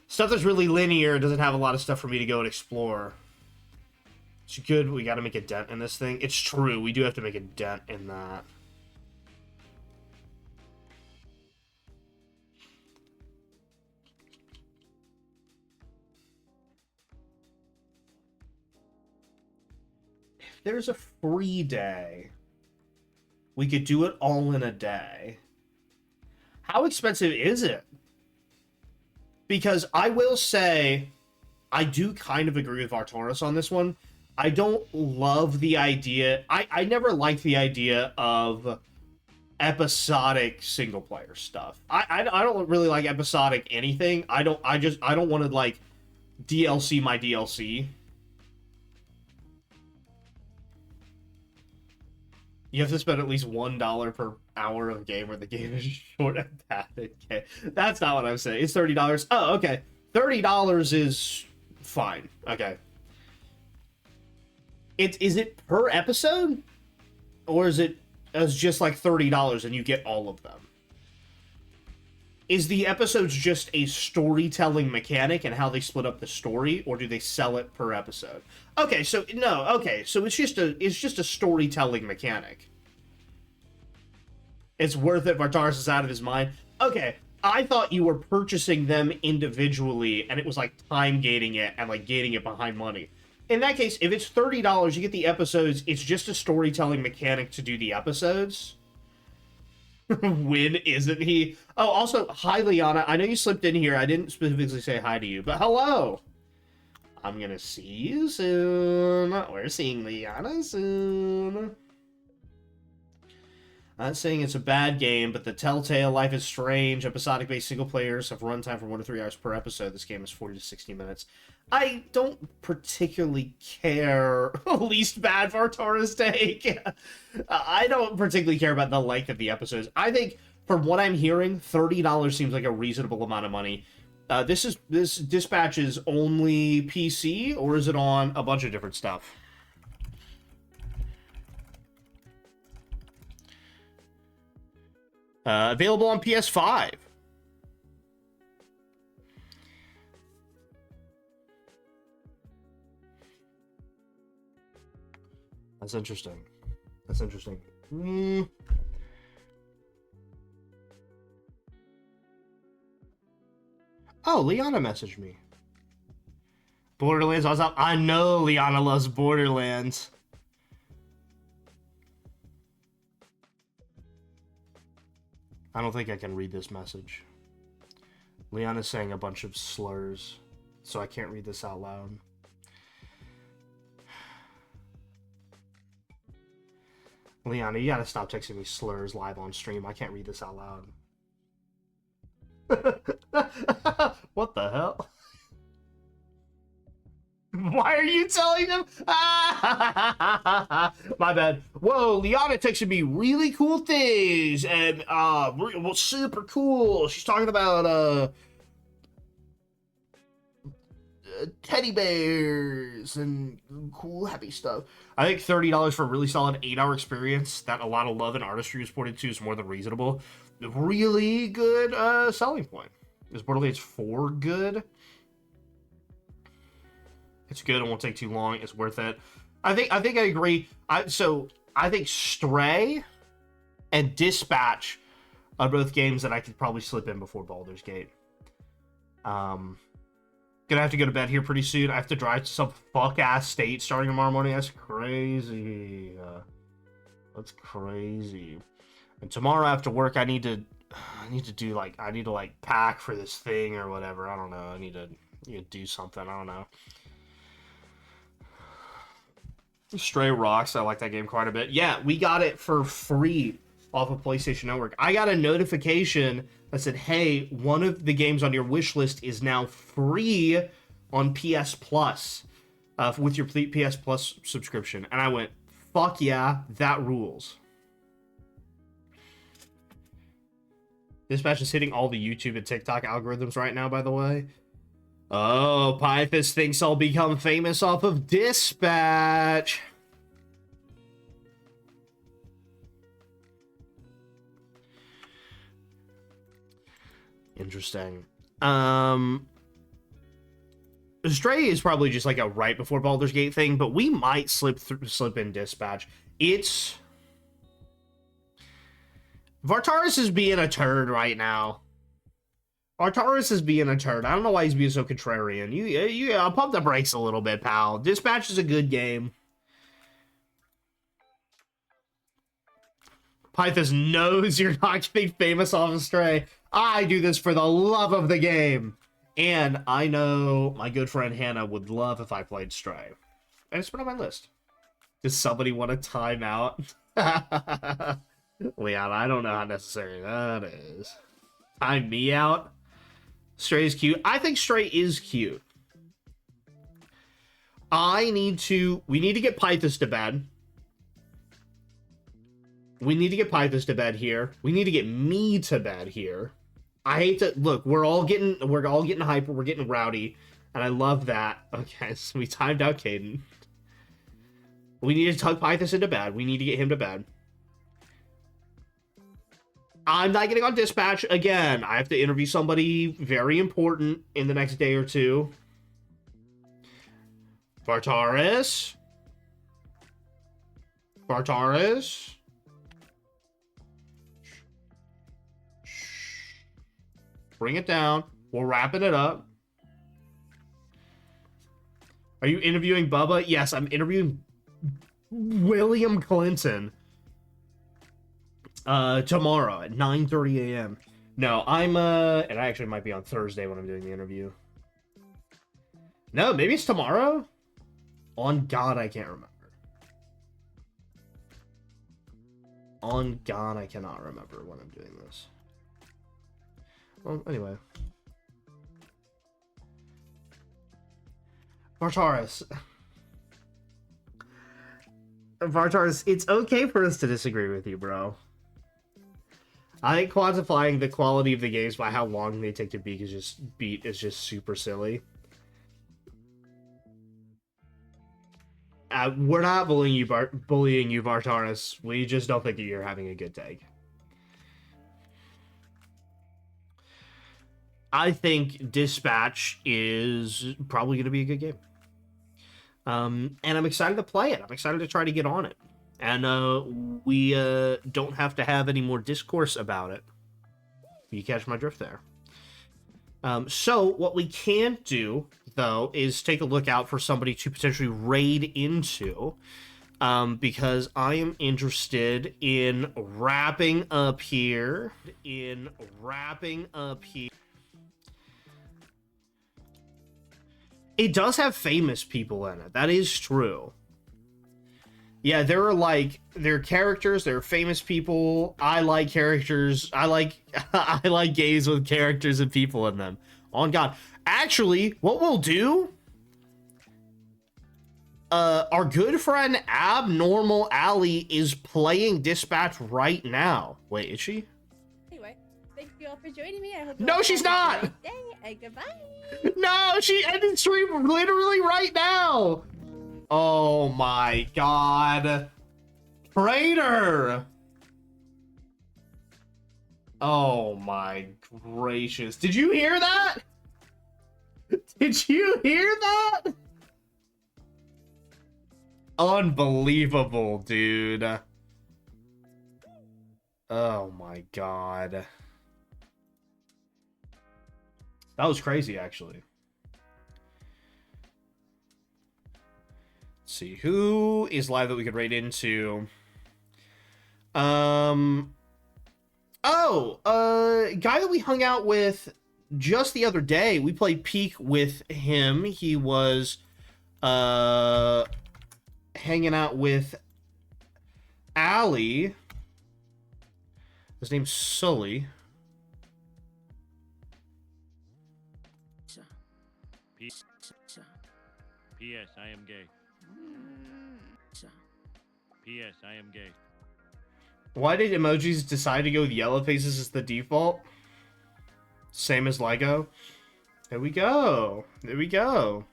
Stuff that's really linear doesn't have a lot of stuff for me to go and explore. It's good, we gotta make a dent in this thing. It's true, we do have to make a dent in that. If there's a free day, we could do it all in a day. How expensive is it? Because I will say, I do kind of agree with Artoris on this one. I don't love the idea. I never liked the idea of episodic single player stuff. I don't really like episodic anything. I don't want to like DLC my DLC. You have to spend at least $1 per hour of the game where the game is short and bad. Okay. That's not what I'm saying. It's $30. Oh, okay. $30 is fine. Okay. Is it per episode? Or is it as just like $30 and you get all of them? Is the episodes just a storytelling mechanic and how they split up the story, or do they sell it per episode? Okay, so no, okay, so it's just a storytelling mechanic. It's worth it. Vartaris is out of his mind. Okay, I thought you were purchasing them individually, and it was like time gating it and like gating it behind money. In that case, if it's $30, you get the episodes. It's just a storytelling mechanic to do the episodes. When isn't he? Oh, also, hi, Liana. I know you slipped in here. I didn't specifically say hi to you, but hello. I'm gonna see you soon. We're seeing Liana soon. I'm not saying it's a bad game, but the Telltale Life is Strange episodic-based single players have runtime from 1 to 3 hours per episode. This game is 40 to 60 minutes. I don't particularly care. Least bad Vartara's take. I don't particularly care about the length of the episodes. I think, from what I'm hearing, $30 seems like a reasonable amount of money. This Dispatch is only PC, or is it on a bunch of different stuff? Available on PS5. That's interesting. That's interesting. Oh, Liana messaged me. Borderlands, what's up? I know Liana loves Borderlands. I don't think I can read this message. Liana's saying a bunch of slurs, so I can't read this out loud. Liana, you gotta stop texting me slurs live on stream. I can't read this out loud. What the hell? Why are you telling him? My bad. Whoa, Liana texted me really cool things and well, super cool. She's talking about teddy bears and cool happy stuff. I think $30 for a really solid 8-hour experience that a lot of love and artistry is put into is more than reasonable. Really good selling point. Is Borderlands 4 good? It's good. It won't take too long. It's worth it. I think I agree. I think Stray and Dispatch are both games that I could probably slip in before Baldur's Gate. Gonna have to go to bed here pretty soon. I have to drive to some fuck ass state starting tomorrow morning. That's crazy. That's crazy. And tomorrow after work, I need to pack for this thing or whatever. I don't know. I need to do something. I don't know. Stray rocks. I like that game quite a bit. Yeah, we got it for free off of PlayStation Network. I got a notification that said, hey, one of the games on your wish list is now free on PS Plus with your PS Plus subscription. And I went, fuck yeah, that rules. Dispatch is hitting all the YouTube and TikTok algorithms right now, by the way. Oh, Pythus thinks I'll become famous off of Dispatch. Interesting. Stray is probably just like a right before Baldur's Gate thing, but we might slip in Dispatch. It's Vartaris is being a turd right now. Vartaris is being a turd. I don't know why he's being so contrarian. You I'll pump the brakes a little bit, pal. Dispatch is a good game. Pythus knows you're not getting famous off of Stray. I do this for the love of the game. And I know my good friend Hannah would love if I played Stray. And it's been on my list. Does somebody want a timeout? Leon, I don't know how necessary that is. Time me out? Stray is cute. I think Stray is cute. We need to get Pythus to bed. We need to get Pythus to bed here. We need to get me to bed here. I hate to look, we're all getting hyper, we're getting rowdy, and I love that. Okay, so we timed out Caden. We need to tug Pythus into bed. We need to get him to bed. I'm not getting on Dispatch again. I have to interview somebody very important in the next day or two. Vartaris. Bring it down. We're wrapping it up. Are you interviewing Bubba? Yes, I'm interviewing William Clinton. Tomorrow at 9:30 a.m. No, and I actually might be on Thursday when I'm doing the interview. No, maybe it's tomorrow? On God, I can't remember. On God, I cannot remember when I'm doing this. Well, anyway. Vartaris. Vartaris, it's okay for us to disagree with you, bro. I think quantifying the quality of the games by how long they take to beat is just super silly. We're not bullying you, Vartaris. We just don't think you're having a good day. I think Dispatch is probably going to be a good game. And I'm excited to play it. I'm excited to try to get on it. And we don't have to have any more discourse about it. You catch my drift there. So what we can do, though, is take a look out for somebody to potentially raid into. Because I am interested in wrapping up here. It does have famous people in it. That is true. Yeah, there are characters, there are famous people. I like characters. I like games with characters and people in them. On God. Actually, what we'll do, our good friend Abnormal Alley is playing Dispatch right now. Wait, is she? Anyway, thank you all for joining me. I hope No, she's not! Day and goodbye. No, she ended stream literally right now. Oh my God. Traitor. Oh my gracious. Did you hear that? Did you hear that? Unbelievable, dude. Oh my God. That was crazy, actually. Let's see, who is live that we could raid into? Guy that we hung out with just the other day. We played Peak with him. He was hanging out with Allie. His name's Sully. P.S. I am gay. P.S. I am gay. Why did emojis decide to go with yellow faces as the default? Same as Lego. There we go. There we go.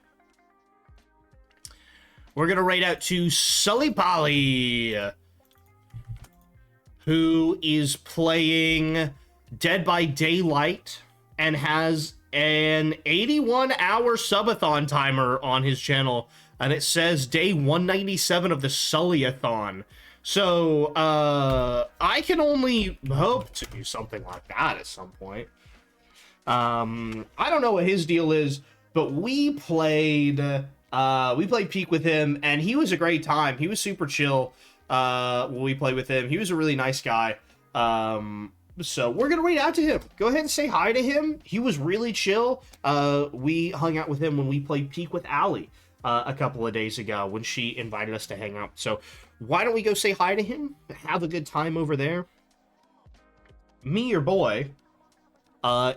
We're going to raid out to Sully Polly, who is playing Dead by Daylight and has an 81-hour subathon timer on his channel, and it says day 197 of the Sully-a-thon. So, I can only hope to do something like that at some point. I don't know what his deal is, but we played Peak with him, and he was a great time. He was super chill when we played with him. He was a really nice guy. So we're gonna reach out to him. Go ahead and say hi to him. He was really chill. We hung out with him when we played Peak with Allie a couple of days ago when she invited us to hang out. So why don't we go say hi to him? Have a good time over there. Me, your boy,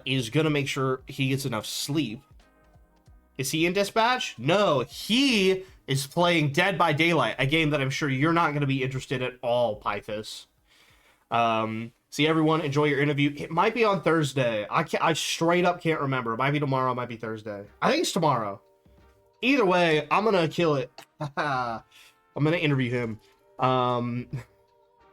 is gonna make sure he gets enough sleep. Is he in Dispatch? No, he is playing Dead by Daylight, a game that I'm sure you're not gonna be interested at all, Pythos. See, everyone, enjoy your interview. It might be on Thursday. I straight up can't remember. It might be tomorrow, it might be Thursday. I think it's tomorrow. Either way, I'm gonna kill it. I'm gonna interview him. All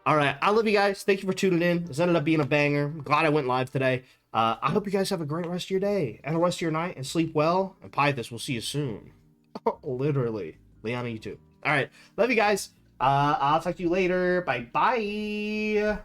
right, I love you guys. Thank you for tuning in. This ended up being a banger. I'm glad I went live today. I hope you guys have a great rest of your day and the rest of your night, and sleep well. And Pythos, we'll see you soon. Literally. Leon, you too. All right, love you guys. I'll talk to you later. Bye-bye.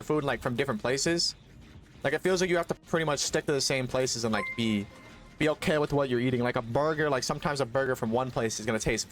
food like from different places. Like it feels like you have to pretty much stick to the same places and like be okay with what you're eating. Like a burger, like sometimes a burger from one place is gonna taste